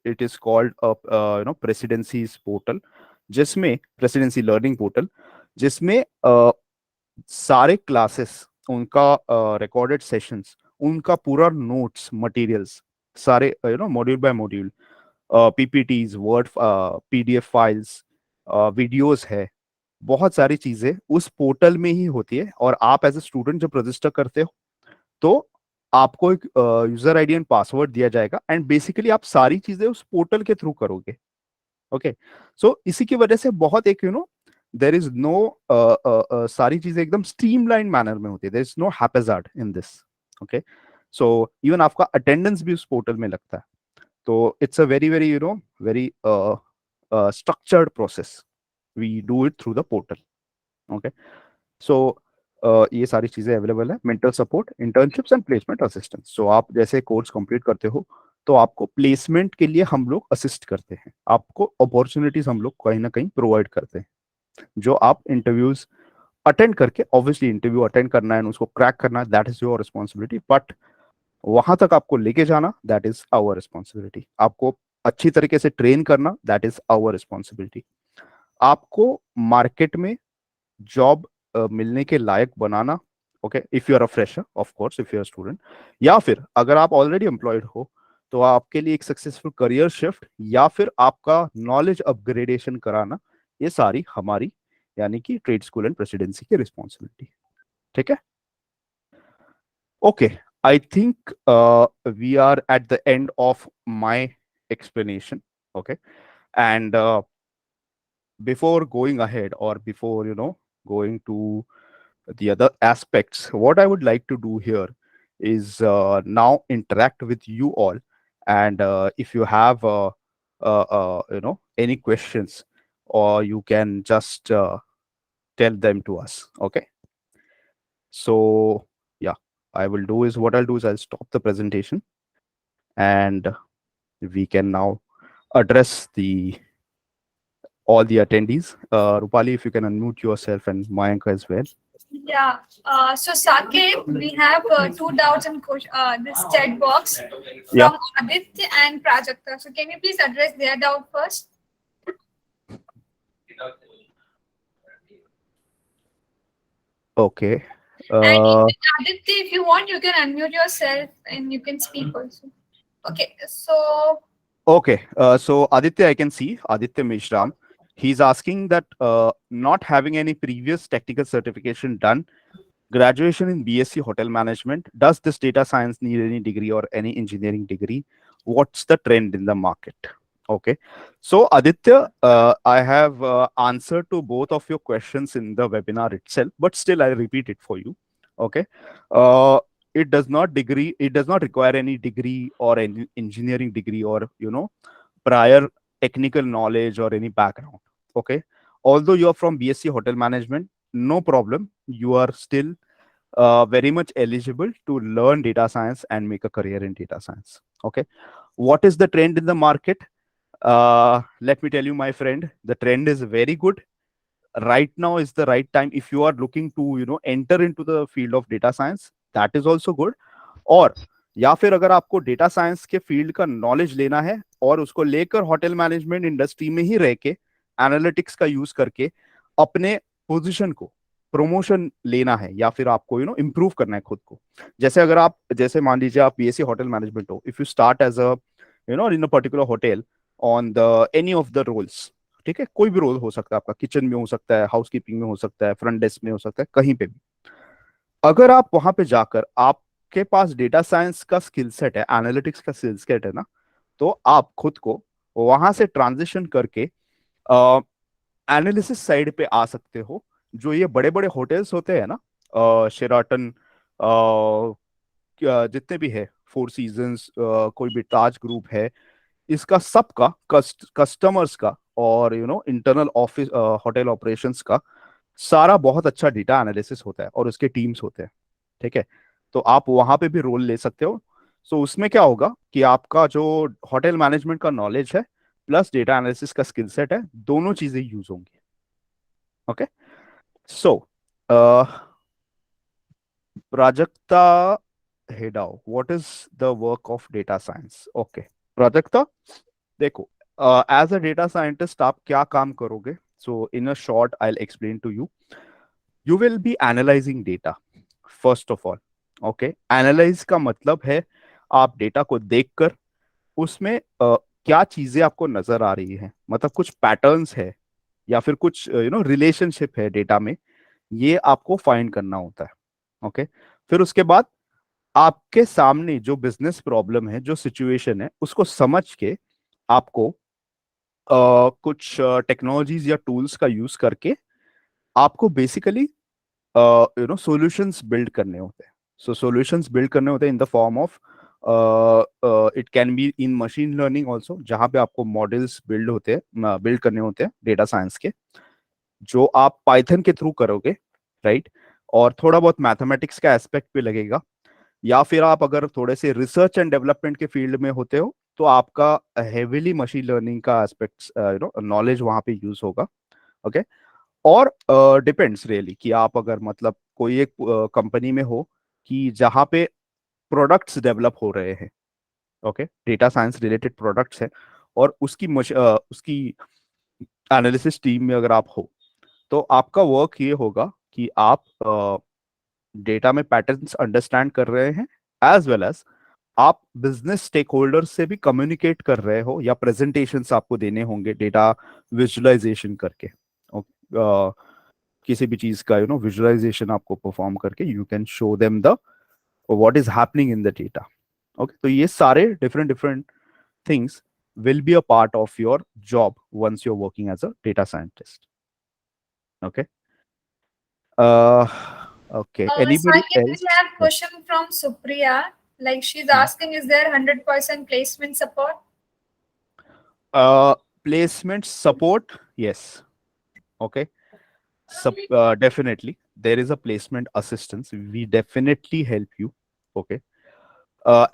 it is called Presidency's portal, जिसमें प्रेसिडेंसी लर्निंग पोर्टल, जिसमें सारे क्लासेस, उनका रिकॉर्डेड सेशंस, उनका पूरा नोट्स मटेरियल्स, सारे module by module, PPTs, Word, PDF files, videos है, बहुत सारी चीजें उस पोर्टल में ही होती है। और आप एज ए स्टूडेंट जब रजिस्टर करते हो तो आपको एक यूजर आईडी एंड पासवर्ड दिया जाएगा, एंड बेसिकली आप सारी चीजें उस पोर्टल के थ्रू करोगे। ओके, सो इसी की वजह से बहुत एक देर इज नो सारी चीजें एकदम स्ट्रीमलाइन मैनर में होती है, there is no haphazard in this. Okay, so even आपका अटेंडेंस भी उस पोर्टल में लगता है, तो it's a very very very structured process, we do it through the portal. Okay, so ये सारी चीजें अवेलेबल है, mentor support, internships and placement assistance. So आप जैसे कोर्स कंप्लीट करते हो तो आपको प्लेसमेंट के लिए हम लोग असिस्ट करते हैं, आपको अपॉर्चुनिटीज हम लोग कहीं ना कहीं प्रोवाइड करते हैं, जो आप इंटरव्यूज अटेंड करके, ऑब्वियसली इंटरव्यू अटेंड करना है उसको क्रैक करना है, that is your responsibility, but वहां तक आपको लेके जाना, दैट इज आवर रिस्पॉन्सिबिलिटी। आपको अच्छी तरीके से ट्रेन करना, दैट इज आवर रिस्पॉन्सिबिलिटी। आपको मार्केट में जॉब मिलने के लायक बनाना। Okay, if you are a fresher, of course, if you are student, या फिर अगर आप ऑलरेडी एम्प्लॉयड हो तो आपके लिए एक सक्सेसफुल करियर शिफ्ट या फिर आपका नॉलेज अपग्रेडेशन कराना, ये सारी हमारी, यानी कि ट्रेड स्कूल एंड प्रेसिडेंसी की रिस्पॉन्सिबिलिटी। ठीक है? Okay, I think we are at the end of my explanation. Okay, and before going ahead, or before going to the other aspects, what I would like to do here is now interact with you all, and if you have any questions, or you can just tell them to us. Okay, so yeah, what I'll do is I'll stop the presentation, and we can now address the all the attendees. Rupali, if you can unmute yourself, and Mayank as well. Yeah. So Saket, we have two doubts in this chat box Yeah. from Aditya and Prajakta. So can you please address their doubt first? Okay. And Uh, Aditya, if you want, you can unmute yourself and you can speak also. Okay. So okay. So Aditya, I can see Aditya Mishram. He's asking that not having any previous technical certification done, graduation in BSc Hotel Management, does this data science need any degree or any engineering degree? What's the trend in the market? Okay. So Aditya, I have answered to both of your questions in the webinar itself, but still I repeat it for you. Okay. Uh, it does not require any degree or any engineering degree or, prior technical knowledge or any background. Okay. Although you're from BSc Hotel Management, no problem. You are still very much eligible to learn data science and make a career in data science. Okay. What is the trend in the market? Let me tell you, my friend, the trend is very good. Right now is the right time if you are looking to, enter into the field of data science. That is also good. और या फिर अगर आपको data science के field का knowledge लेना है और उसको लेकर होटल मैनेजमेंट इंडस्ट्री में ही रह के एनालिटिक्स का यूज करके अपने पोजीशन को प्रमोशन लेना है या फिर आपको इम्प्रूव करना है खुद को। जैसे अगर आप जैसे मान लीजिए आप बीएससी होटल मैनेजमेंट हो, if you start as a in a particular hotel on the any of the roles, ठीक है, कोई भी रोल हो सकता है आपका, किचन में हो सकता है, हाउसकीपिंग में हो सकता है, फ्रंट डेस्क में हो सकता है, कहीं पे भी। अगर आप वहां पे जाकर आपके पास डेटा साइंस का स्किल सेट है, एनालिटिक्स का स्किल सेट है ना, तो आप खुद को वहां से ट्रांजिशन करके एनालिसिस साइड पे आ सकते हो। जो ये बड़े बड़े होटल्स होते हैं ना, शेराटन, जितने भी है, फोर सीजन्स, कोई भी ताज ग्रुप है, इसका सबका कस्टमर्स का और इंटरनल ऑफिस होटल ऑपरेशंस का सारा बहुत अच्छा डेटा एनालिसिस होता है और उसके टीम्स होते हैं। ठीक है, तो आप वहां पे भी रोल ले सकते हो। सो उसमें क्या होगा कि आपका जो होटल मैनेजमेंट का नॉलेज है प्लस डेटा एनालिसिस का स्किल सेट है, दोनों चीजें यूज होंगी। Okay. So Prajakta Hedao, what is the work of data science? Okay Prajakta, देखो, एज अ डेटा साइंटिस्ट आप क्या काम करोगे? So in a short I will explain to you. You will be analysing data first of all. Okay, analyse का मतलब है आप data को देखकर उसमें क्या चीजें आपको नजर आ रही है, मतलब कुछ पैटर्न्स है या फिर कुछ रिलेशनशिप है डेटा में, ये आपको फाइंड करना होता है। ओके, फिर उसके बाद आपके सामने जो बिजनेस प्रॉब्लम है, जो सिचुएशन है, उसको समझ के आपको कुछ टेक्नोलॉजीज या टूल्स का यूज करके आपको बेसिकली सॉल्यूशंस बिल्ड करने होते हैं। सो सॉल्यूशंस बिल्ड करने होते हैं in the form of, it can be in machine learning also, जहां पे आपको मॉडल्स बिल्ड होते हैं, बिल्ड करने होते हैं डेटा साइंस के, जो आप पाइथन के थ्रू करोगे, राइट? और थोड़ा बहुत मैथमेटिक्स का एस्पेक्ट भी लगेगा। या फिर आप अगर थोड़े से रिसर्च एंड डेवलपमेंट के फील्ड में होते हो तो आपका हेविली मशीन लर्निंग का एस्पेक्ट्स नॉलेज वहां पे यूज होगा। ओके, और डिपेंड्स रियली कि आप अगर मतलब कोई एक कंपनी में हो कि जहां पे प्रोडक्ट्स डेवलप हो रहे हैं, okay, data science related products है, और उसकी एनालिसिस टीम में अगर आप हो, तो आपका वर्क ये होगा कि आप डेटा में पैटर्न्स अंडरस्टैंड कर रहे हैं, एज वेल एज आप बिजनेस स्टेक होल्डर्स से भी कम्युनिकेट कर रहे हो या प्रेजेंटेशंस आपको देने होंगे डेटा विजुअलाइजेशन करके। किसी भी चीज का विजुअलाइजेशन आपको परफॉर्म करके you can show them the what is happening in the data. Okay, तो ये सारे different different things will be a part of your job once you're working as a data scientist. Okay. uh okay, anybody Saket, we else? have Yeah. question from Supriya. Like she's Hmm. asking, is there 100% placement support? uh Placement support, yes. Okay. Definitely there is a placement assistance, we definitely help you. Okay.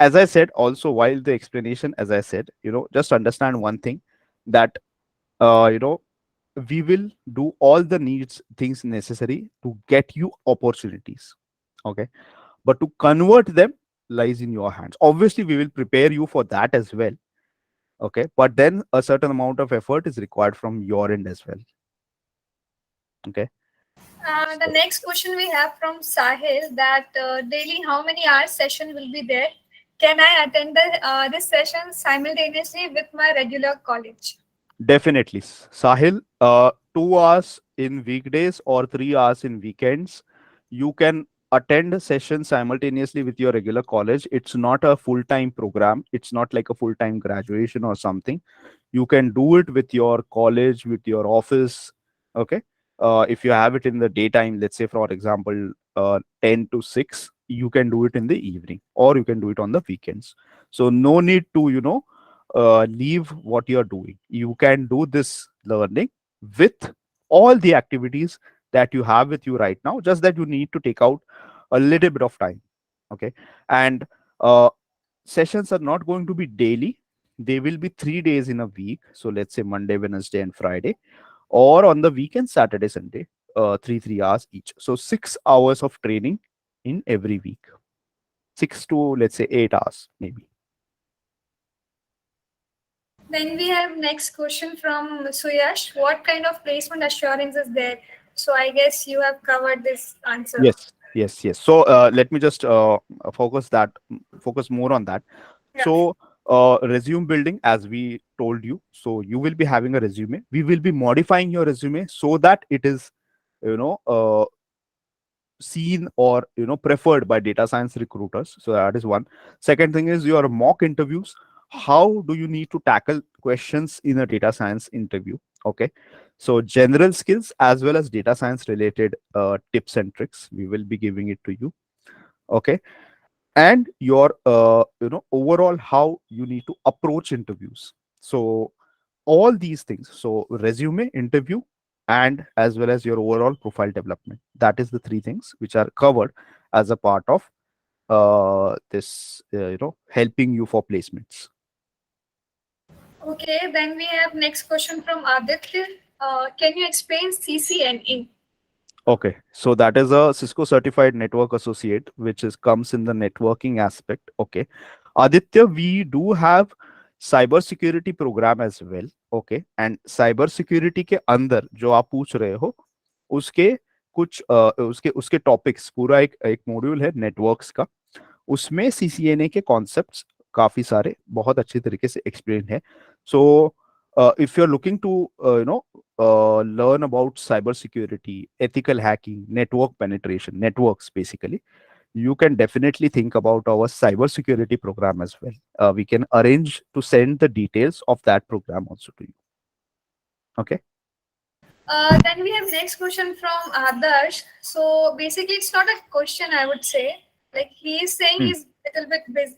As I said also while the explanation, as I said, just understand one thing, that uh, you know we will do all the needs things necessary to get you opportunities. Okay, but to convert them lies in your hands. Obviously, we will prepare you for that as well. Okay, but then a certain amount of effort is required from your end as well. Okay. The So next question we have from Sahil that daily how many hours session will be there? Can I attend this session simultaneously with my regular college? definitely, Sahil, 2 hours in weekdays or 3 hours in weekends. You can attend a session simultaneously with your regular college. It's not a full time program, it's not like a full time graduation or something. You can do it with your college, with your office. Okay. If you have it in the daytime, let's say, for example, 10 to 6, you can do it in the evening or you can do it on the weekends. So, no need to, leave what you're doing. You can do this learning with all the activities that you have with you right now, just that you need to take out a little bit of time. Okay. And uh, sessions are not going to be daily, they will be 3 days in a week. So let's say Monday, Wednesday, and Friday, or on the weekend, Saturday, Sunday, 3 hours each. So 6 hours of training in every week, 6 to let's say 8 hours maybe. Then we have next question from Suyash. What kind of placement assurance is there? So I guess you have covered this answer. Yes, yes, yes. So let me just focus more on that. Yeah. So resume building, as we told you. So you will be having a resume. We will be modifying your resume so that it is, you know, seen or preferred by data science recruiters. So that is one. Second thing is your mock interviews. How do you need to tackle questions in a data science interview? Okay, so general skills as well as data science related tips and tricks, we will be giving it to you. Okay, and your overall how you need to approach interviews. So all these things, so resume, interview, and as well as your overall profile development, that is the three things which are covered as a part of this helping you for placements. Okay, then we have next question from Aditya. Can you explain CCNE? Okay, so that is a Cisco certified network associate, which is comes in the networking aspect. Okay, Aditya, we do have cyber security program as well. Okay, and cyber security के अंदर जो आप पूछ रहे हो, उसके कुछ उसके उसके टॉपिक्स, पूरा एक एक मॉड्यूल है नेटवर्क्स का, उसमें सीसीएनए के कॉन्सेप्ट्स काफी सारे बहुत अच्छे तरीके से एक्सप्लेन है. सो if you're looking to learn about cyber security, ethical hacking, network penetration, networks basically, you can definitely think about our cyber security program as well. We can arrange to send the details of that program also to you. Okay. Then we have next question from Adarsh. So basically, it's not a question, I would say. Like he is saying Hmm. he's a little bit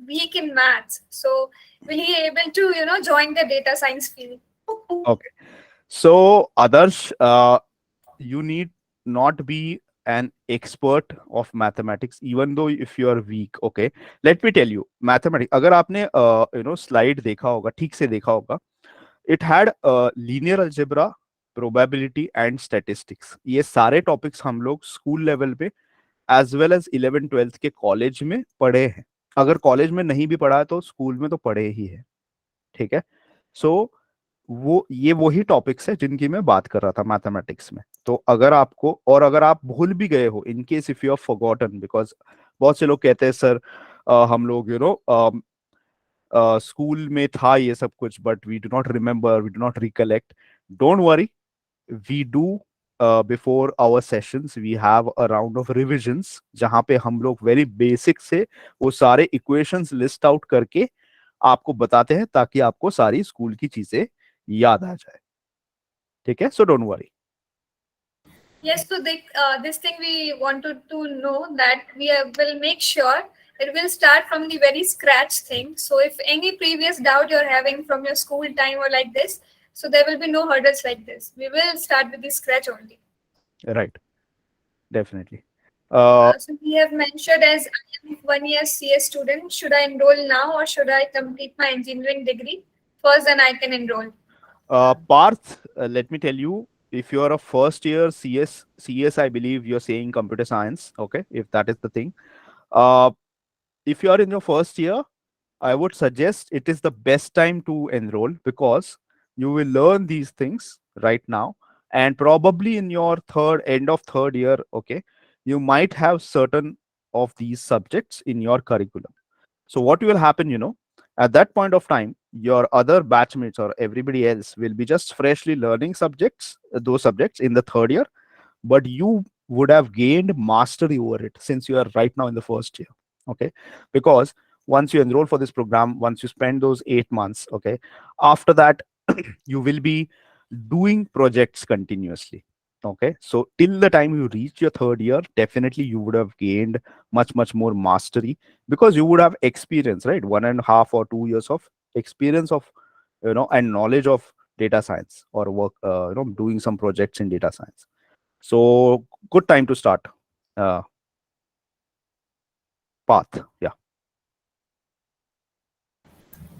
weak in maths. So will he able to join the data science field? Okay. So, Adarsh, you need not be an expert of mathematics, even though if you are weak. Okay, let me tell you, mathematics. अगर आपने slide देखा होगा, ठीक से देखा होगा, it had linear algebra, probability and statistics. ये सारे topics हम लोग school level पे as well as 11th 12th के college में पढ़े हैं. अगर college में नहीं भी पढ़ा है तो school में तो पढ़े ही है. ठीक है. सो वो ये वही टॉपिक्स है जिनकी मैं बात कर रहा था मैथमेटिक्स में. तो अगर आपको, और अगर आप भूल भी गए हो, in case if you have forgotten, because बहुत से लोग कहते हैं सर हम लोग स्कूल में था ये सब कुछ, but we do not remember, we do not recollect. Don't worry, we do before our sessions we have a round of revisions, जहां पे हम लोग वेरी बेसिक से वो सारे इक्वेशंस लिस्ट आउट करके आपको बताते हैं, ताकि आपको सारी स्कूल की चीजें याद आ जाए. ठीक है, so don't worry. Yes, so this thing we wanted to know that we will make sure it will start from the very scratch thing. So if any previous doubt you're having from your school time or like this, so there will be no hurdles like this. We will start with the scratch only. Right, definitely. uh, So we have mentioned as I am 1 year CS student. Should I enroll now or should I complete my engineering degree first? Then I can enroll. Parth, let me tell you, if you are a first year CS, I believe you're saying computer science. Okay, if that is the thing. Uh, if you are in your first year, I would suggest it is the best time to enroll because you will learn these things right now, and probably in your end of third year, okay, you might have certain of these subjects in your curriculum. So what will happen, at that point of time, your other batchmates or everybody else will be just freshly learning those subjects in the third year, but you would have gained mastery over it since you are right now in the first year. Okay, because once you enroll for this program, once you spend those 8 months, okay, after that you will be doing projects continuously. Okay, so till the time you reach your third year, definitely you would have gained much more mastery because you would have experience, right? 1.5 or 2 years of experience of, and knowledge of data science or work, doing some projects in data science. So good time to start. uh Path, yeah.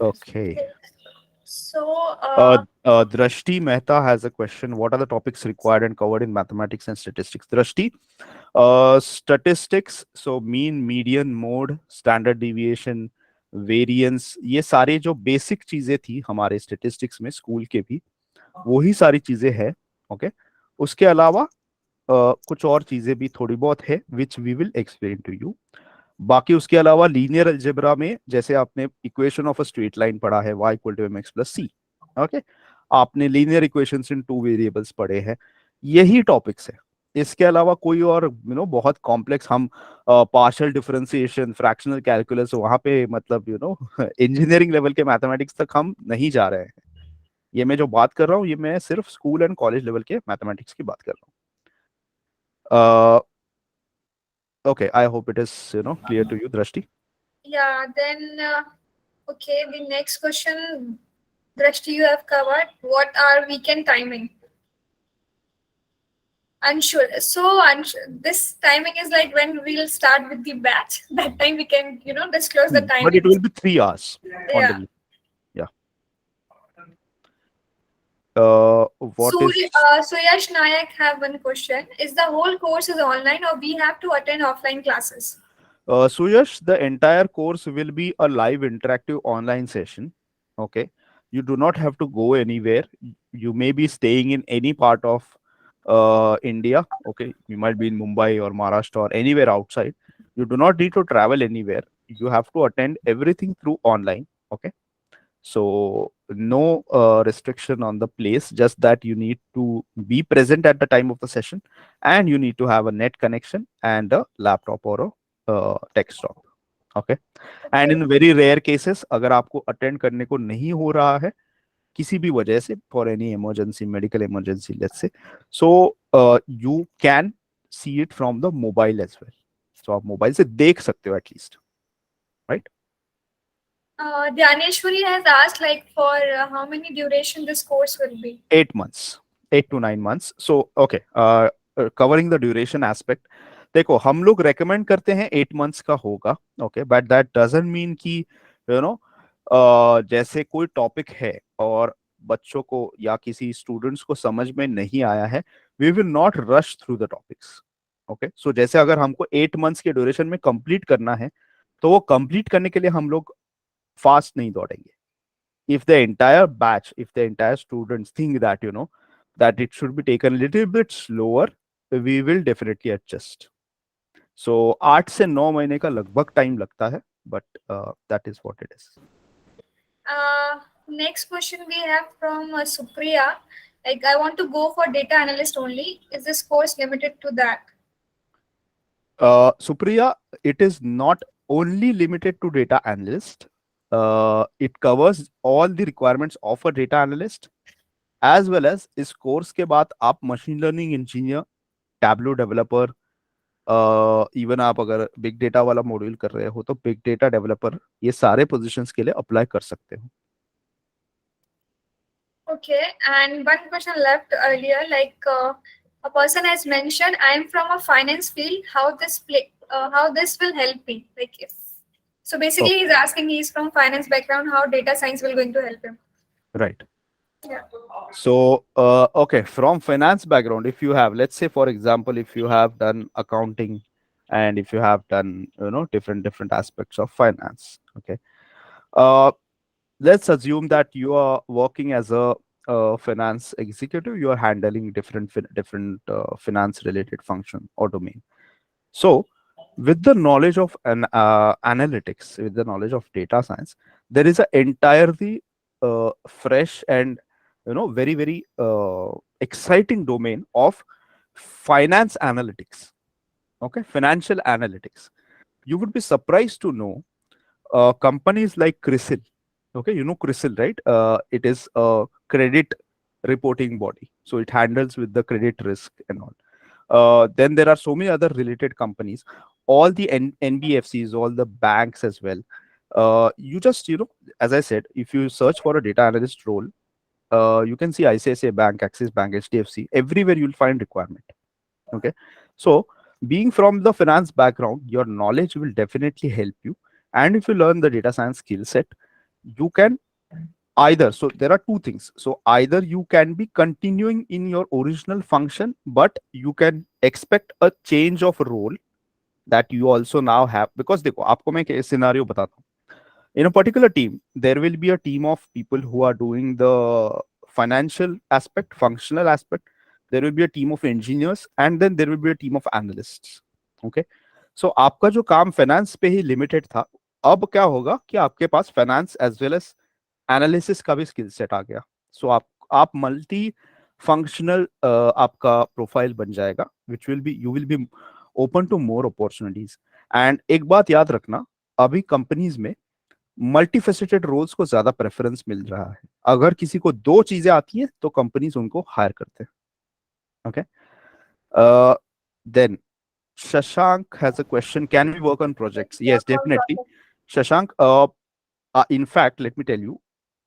Okay. Okay. So, Drashti Mehta has a question. What are the topics required and covered in mathematics and statistics? Drashti, statistics, so mean, median, mode, standard deviation, variance, ये सारे जो basic चीजें थी हमारे statistics में school के भी, वही सारी चीजें हैं. ओके, उसके अलावा कुछ और चीजें भी थोड़ी बहुत है which we will explain to you. बाकी उसके अलावा लीनियर अलजेब्रा में जैसे आपने equation of a straight line पढ़ा है, y equal to mx plus c. Okay, आपने linear equations in two variables पढ़े हैं. यही टॉपिक्स है. इसके अलावा कोई और बहुत कॉम्प्लेक्स हम पार्शियल डिफरेंशिएशन, फ्रैक्शनल कैलकुलस, वहां पे मतलब इंजीनियरिंग लेवल के मैथमेटिक्स तक हम नहीं जा रहे हैं. ये मैं जो बात कर रहा हूँ, ये मैं सिर्फ स्कूल एंड कॉलेज लेवल के मैथमेटिक्स की बात कर रहा हूँ. Okay, I hope it is clear to you, Drashti. yeah, then okay, the next question, Drashti, you have covered. What are weekend timing? Unsure. So this timing is like when we'll start with the batch. That time we can, disclose the But it will timings. be 3 hours on the Yeah. week. Yeah. What is So Yash Nayak have one question. Is the whole course is online or we have to attend offline classes? Suyash? The entire course will be a live interactive online session. Okay, you do not have to go anywhere. You may be staying in any part of India. Okay, you might be in Mumbai or Maharashtra or anywhere outside. You do not need to travel anywhere. You have to attend everything through online. Okay, so no restriction on the place, just that you need to be present at the time of the session, and you need to have a net connection and a laptop or a desktop. Okay, and Okay. in very rare cases, अगर आपको attend करने को नहीं हो रहा है किसी भी वजह से, for any emergency, medical emergency, let's say, so you can see it from the mobile as well. So आप मोबाइल से देख सकते हो at least, right? Dhaneshwari has asked like for how many duration this course will be. 8 months, 8 to 9 months. So okay, covering the duration aspect, देखो हम लोग recommend करते हैं 8 मंथ्स का होगा. Okay, but that doesn't mean कि you know जैसे कोई टॉपिक है और बच्चों को या किसी स्टूडेंट्स को समझ में नहीं आया है, we will not rush through the topics. Okay, so जैसे अगर हमको 8 मंथ्स के ड्यूरेशन में कंप्लीट करना है, तो वो कंप्लीट करने के लिए हम लोग फास्ट नहीं दौड़ेंगे. If the entire batch, if the entire students think that that it should be taken a little bit slower, we will definitely adjust. So 8 से 9 महीने का लगभग टाइम लगता है, but that is what it is. Next question we have from Supriya. Like, I want to go for data analyst only. Is this course limited to that? Supriya, it is not only limited to data analyst. It covers all the requirements of a data analyst, as well as इस course के बाद आप machine learning engineer, Tableau developer, even आप अगर big data वाला module कर रहे हो तो बिग डेटा डेवलपर, ये सारे पोजीशंस के लिए अप्लाई कर सकते हो. Okay, and one question left earlier, like a person has mentioned, I am from a finance field. How this will help me? Like if so, basically Okay, he's asking. He's from finance background. How data science will going to help him? right. Yeah. So, okay, from finance background, if you have, let's say, for example, if you have done accounting and if you have done, different aspects of finance, okay, uh, let's assume that you are working as a finance executive. You are handling different finance related function or domain. So, with the knowledge of analytics, with the knowledge of data science, there is an entirely fresh and very exciting domain of finance analytics. Okay, financial analytics. You would be surprised to know companies like CRISIL. Okay, you know CRISIL, right? It is a credit reporting body, so it handles with the credit risk and all. Then there are so many other related companies, all the NBFCs, all the banks as well. You just, as I said, if you search for a data analyst role, you can see ICICI Bank, Axis Bank, HDFC, everywhere you'll find requirement. Okay. So, being from the finance background, your knowledge will definitely help you. And if you learn the data science skill set, you can either, so there are two things, so either you can be continuing in your original function, but you can expect a change of role that you also now have, because देखो आपको मैं एक scenario बताता हूँ. In a particular team there will be a team of people who are doing the financial aspect, functional aspect. There will be a team of engineers and then there will be a team of analysts. Okay, so आपका जो काम finance पे ही limited था, अब क्या होगा कि आपके पास finance as well as analysis का भी स्किल सेट आ गया. सो आप मल्टी फंक्शनल आपका प्रोफाइल बन जाएगा, which will be, you will be open to more opportunities. And एक बात याद रखना, अभी कंपनीज में मल्टीफेसेटेड रोल्स को ज्यादा प्रेफरेंस मिल रहा है. अगर किसी को दो चीजें आती हैं तो कंपनीज उनको हायर करते हैं. Okay, then Shashank has a question. Can we work on projects? Yes, definitely. Shashank, in fact, let me tell you,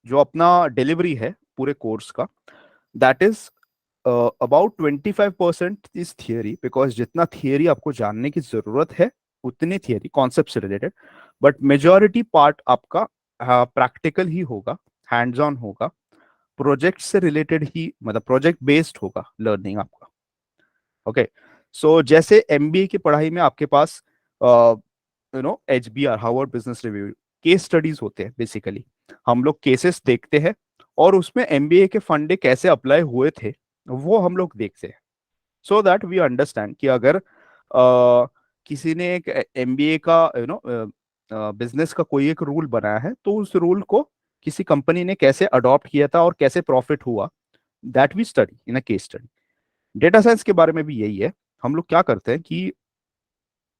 जो अपना डिलीवरी है पूरे कोर्स का, that is about 25% is theory, because जितना थियरी आपको जानने की जरूरत है उतनी थियरी कॉन्सेप्ट से रिलेटेड, बट मेजोरिटी पार्ट आपका प्रैक्टिकल ही होगा, हैंड्स ऑन होगा, प्रोजेक्ट से रिलेटेड ही, मतलब प्रोजेक्ट बेस्ड होगा लर्निंग आपका. ओके, सो जैसे एमबीए की पढ़ाई में आपके पास HBR, Harvard business review, case studies होते हैं. बेसिकली हम लोग केसेस देखते हैं और उसमें एमबीए के फंडे कैसे अप्लाई हुए थे वो हम लोग देखते हैं, सो दैट वी अंडरस्टैंड कि अगर किसी ने एक एमबीए का बिजनेस का कोई एक रूल बनाया है तो उस रूल को किसी कंपनी ने कैसे अडॉप्ट किया था और कैसे प्रॉफिट हुआ, that we study in a case study. Data science के बारे में भी यही है. हम लोग क्या करते हैं कि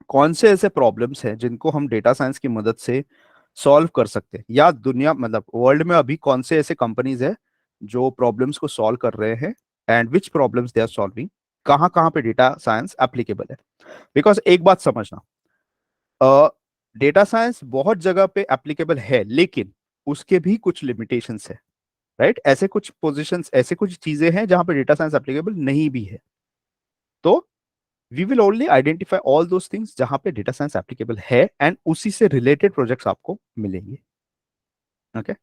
कौन से ऐसे प्रॉब्लम्स हैं जिनको हम डेटा साइंस की मदद से सॉल्व कर सकते हैं, या दुनिया, मतलब वर्ल्ड में अभी कौन से ऐसे कंपनीज है जो प्रॉब्लम्स को सॉल्व कर रहे हैं, and which problems they are solving, कहाँ कहाँ पे डेटा साइंस एप्लीकेबल है. बिकॉज एक बात समझना, डेटा साइंस बहुत जगह पे एप्लीकेबल है, लेकिन उसके भी कुछ लिमिटेशंस है. राइट, ऐसे कुछ पोजीशंस, ऐसे कुछ चीजें हैं जहां पे डेटा साइंस एप्लीकेबल नहीं भी है. तो we will only identify all those things जहां पे डेटा साइंस एप्लीकेबल है, एंड उसी से रिलेटेड प्रोजेक्ट्स आपको मिलेंगे. Okay,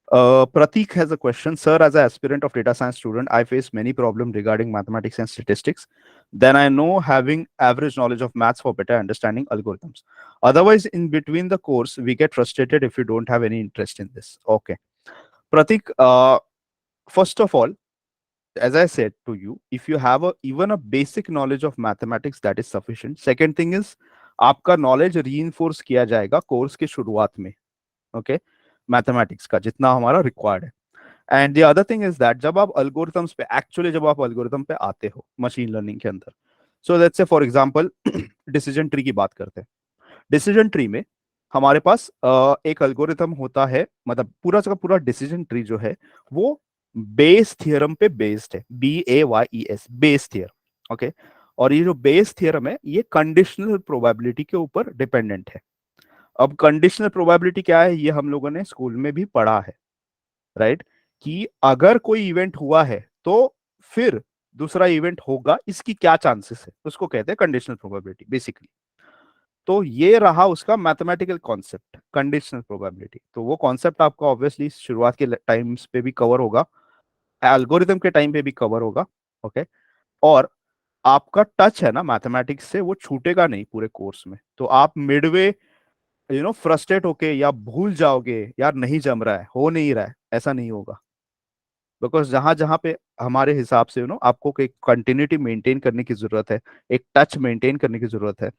Pratik has a question. Sir, as an aspirant of data science student, I face many problems regarding mathematics and statistics. Then I know having average knowledge of maths for better understanding algorithms. Otherwise, in between the course, we get frustrated if you don't have any interest in this. Okay. Pratik, first of all, as I said to you, if you have even a basic knowledge of mathematics, that is sufficient. Second thing is, आपका knowledge reinforce किया जाएगा course के शुरुआत में. Okay, mathematics का जितना हमारा required है. And the other thing is that जब आप अल्गोरिथम्स पे, एक्चुअली जब आप अल्गोरिथम पे आते हो मशीन लर्निंग के अंदर, so let's say for example decision tree की बात करते हैं. डिसीजन ट्री में हमारे पास एक अल्गोरिथम होता है, मतलब पूरा का पूरा डिसीजन ट्री जो है वो बेस थियरम पे बेस्ड है, BAYES, बेस थियरम. ओके, और ये जो बेस थियरम है ये कंडीशनल प्रोबेबिलिटी के ऊपर डिपेंडेंट है. अब कंडीशनल प्रोबेबिलिटी क्या है, ये हम लोगों ने स्कूल में भी पढ़ा है. राइट, कि अगर कोई इवेंट हुआ है तो फिर दूसरा इवेंट होगा, इसकी क्या चांसेस है, उसको कहते हैं कंडीशनल प्रोबेबिलिटी बेसिकली. तो ये रहा उसका मैथमेटिकल कॉन्सेप्ट, कंडीशनल प्रोबेबिलिटी. तो वो कॉन्सेप्ट आपका ऑब्वियसली शुरुआत के टाइम्स पे भी कवर होगा, एल्गोरिदम के टाइम पे भी कवर होगा। ओके, और आपका टच है ना मैथमेटिक्स से, वो छूटेगा नहीं पूरे कोर्स में। तो आप मिडवे फ्रस्ट्रेट होके या भूल जाओगे यार नहीं जम रहा है, हो नहीं रहा है, ऐसा नहीं होगा। बिकॉज जहां जहां पे हमारे हिसाब से आपको एक कंटिन्यूटी मेंटेन करने की जरूरत है, एक टच मेंटेन करने की जरूरत है,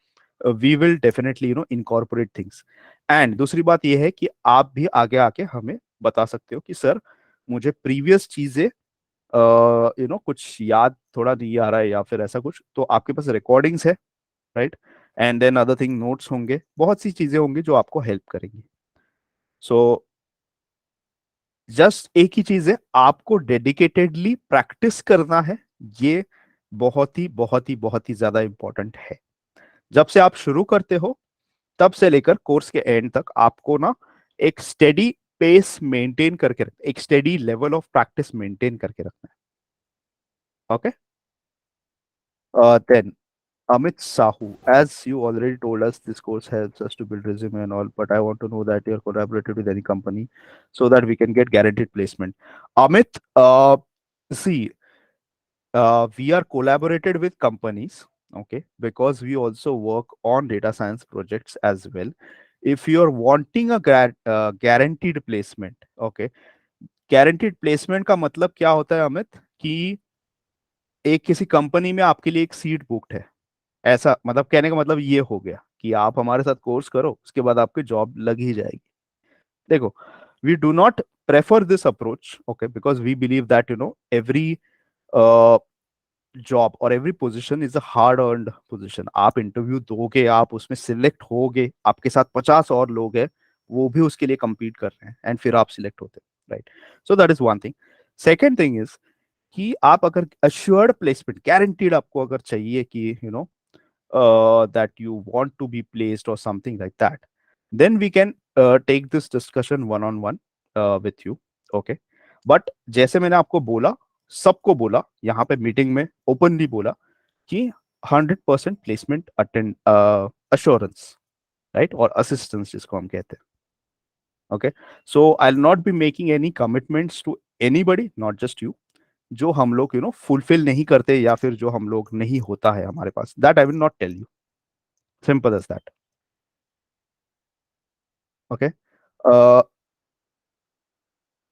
we will definitely incorporate things. And दूसरी बात यह है कि आप भी आगे आके हमें बता सकते हो कि सर मुझे प्रीवियस चीजें कुछ याद थोड़ा नहीं आ रहा है या फिर ऐसा कुछ, तो आपके पास रिकॉर्डिंग्स है, right? And then other thing, notes होंगे, बहुत सी चीजें होंगी जो आपको हेल्प करेंगी। सो जस्ट एक ही चीज है, आपको डेडिकेटेडली प्रैक्टिस करना है। ये बहुत ही ज्यादा इंपॉर्टेंट है। जब से आप शुरू करते हो तब से लेकर कोर्स के एंड तक आपको ना एक स्टेडी पेस मेंटेन करके एक steady level of practice maintain करके रखना है। Okay, then Amit Sahu, as you already told us, this course helps us to build resume and all, but I want to know that you're collaborated with any company so that we can get guaranteed placement. Amit, see, we are collaborated with companies, okay, because we also work on data science projects as well. If you're wanting a guaranteed placement, okay, guaranteed placement का मतलब क्या होता है अमित, कि एक किसी company में आपके लिए एक सीट बुक्ड है, ऐसा मतलब कहने का मतलब ये हो गया कि आप हमारे साथ कोर्स करो, उसके बाद आपकी जॉब लग ही जाएगी। देखो, we do not prefer this approach, okay, because we believe that every job और every position is a hard earned position. आप इंटरव्यू दोगे, आप उसमें सिलेक्ट होगे, आपके साथ 50 और लोग हैं, वो भी उसके लिए compete कर रहे हैं, एंड फिर आप सिलेक्ट होते हैं, right? So that is one thing. Second thing is कि आप अगर अश्योर्ड प्लेसमेंट, गारंटीड आपको अगर चाहिए कि that you want to be placed or something like that, then we can take this discussion one on one with you, okay? But जैसे मैंने आपको बोला, सबको बोला यहाँ पे मीटिंग में, ओपनली बोला कि 100% प्लेसमेंट अटेंड अश्योरेंस, राइट, और असिस्टेंस जिसको हम कहते हैं। Okay, so I will not be making any commitments to anybody, not just you, जो हम लोग फुलफिल नहीं करते या फिर जो हम लोग नहीं होता है हमारे पास, that I will not tell you, simple as that. Okay, uh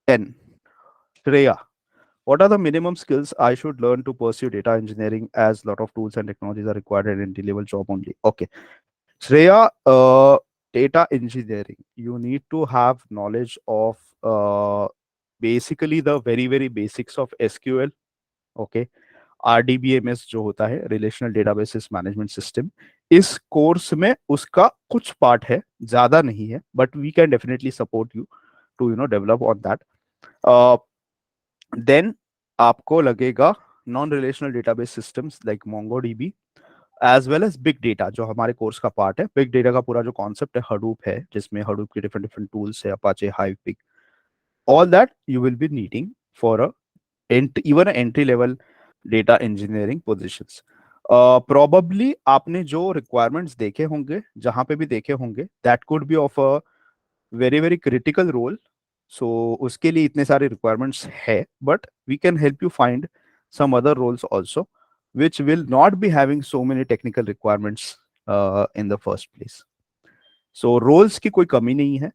10, Shreya, what are the minimum skills I should learn to pursue data engineering, as lot of tools and technologies are required in entry level job only? Okay, Shreya, data engineering, you need to have knowledge of basically the very basics of SQL, okay, RDBMS जो होता है, relational databases management system, इस course में उसका कुछ part है, ज्यादा नहीं है, but we can definitely support you to develop on that. Then आपको लगेगा non relational database systems like MongoDB, as well as big data, जो हमारे कोर्स का पार्ट है। बिग डेटा का पूरा जो कॉन्सेप्ट है हडूप है, जिसमें हडूप के डिफरेंट डिफरेंट टूल्स है, Apache, hive, all that you will be needing for a even an entry level data engineering positions. Probably आपने जो requirements देखे होंगे, जहां पे भी देखे होंगे, that could be of a very critical role. So उसके लिए इतने सारे requirements है, but we can help you find some other roles also which will not be having so many technical requirements in the first place. So roles की कोई कमी नहीं है,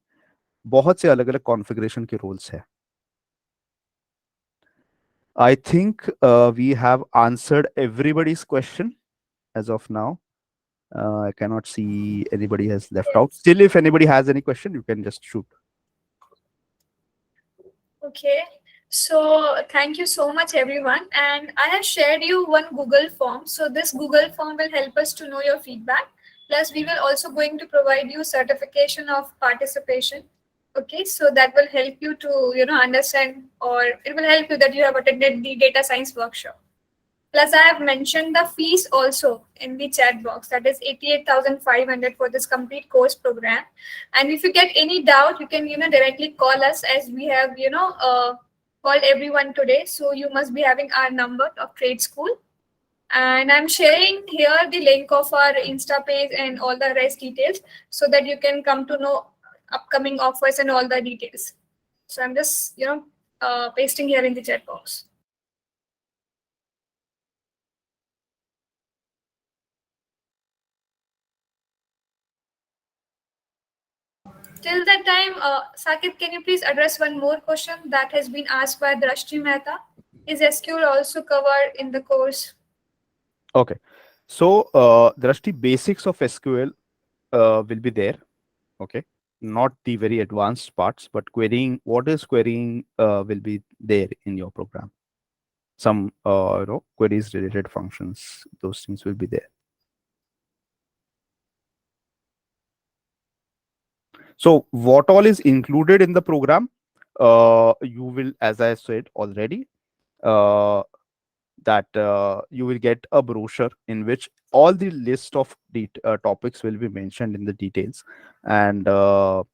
बहुत से अलग अलग कॉन्फ़िगरेशन के रोल्स है। I think we have answered everybody's question as of now. I cannot see anybody has left out. Yes. Still, if anybody has any question, you can just shoot. Okay. So thank you so much, everyone. And I have shared you one Google form. So this Google form will help us to know your feedback. Plus, we will also going to provide you certification of participation. Okay, so that will help you to understand, or it will help you that you have attended the data science workshop. Plus, I have mentioned the fees also in the chat box. That is 88,500 for this complete course program. And if you get any doubt, you can directly call us, as we have called everyone today. So you must be having our number of Trade School. And I'm sharing here the link of our Insta page and all the rest details, so that you can come to know upcoming offers and all the details. So I'm just pasting here in the chat box. Till that time, Sakit, can you please address one more question that has been asked by Drashti Mehta? Is SQL also covered in the course? Okay. So, Drashti, basics of SQL will be there. Okay. Not the very advanced parts, but querying, what is querying will be there in your program. Some, queries related functions, those things will be there. So what all is included in the program? You will, as I said already, uh, that you will get a brochure in which all the list of topics will be mentioned in the details, and you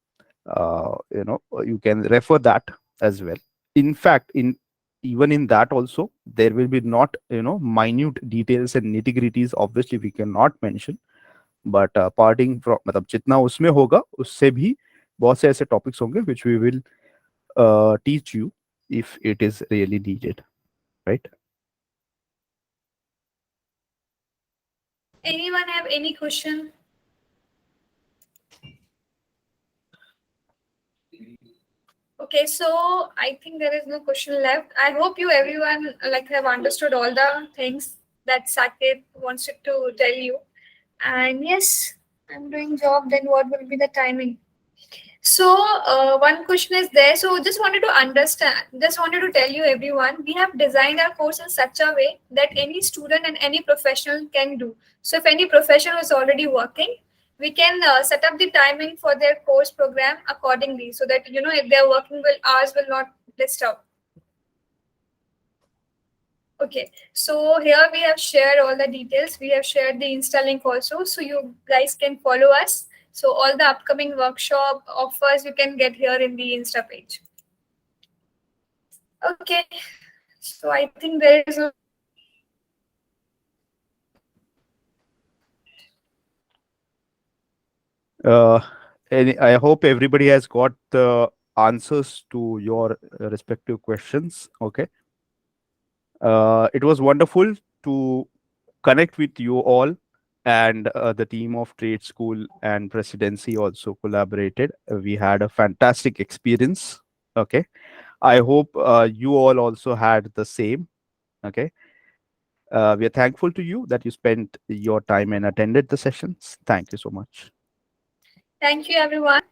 can refer that as well. In fact, in even in that also, there will be not minute details and nitty gritties. Obviously, we cannot mention, but parting from मतलब जितना उसमें होगा उससे भी बहुत से ऐसे topics होंगे which we will teach you if it is really needed, right? Anyone have any question? Okay, so I think there is no question left. I hope you everyone like have understood all the things that Saket wanted to tell you. And yes, I'm doing job. Then what will be the timing? So one question is there. So just wanted to understand. Just wanted to tell you everyone. We have designed our course in such a way that any student and any professional can do. So if any professional is already working, we can set up the timing for their course program accordingly, so that if their working will hours will not disturb. Okay, so here we have shared all the details. We have shared the Insta link also, so you guys can follow us. So all the upcoming workshop offers you can get here in the Insta page. Okay, so I think there is no. uh, I hope everybody has got the answers to your respective questions. Okay, it was wonderful to connect with you all, and the team of trade school and presidency also collaborated. We had a fantastic experience. Okay, I hope you all also had the same. Okay, we are thankful to you that you spent your time and attended the sessions. Thank you so much. Thank you, everyone.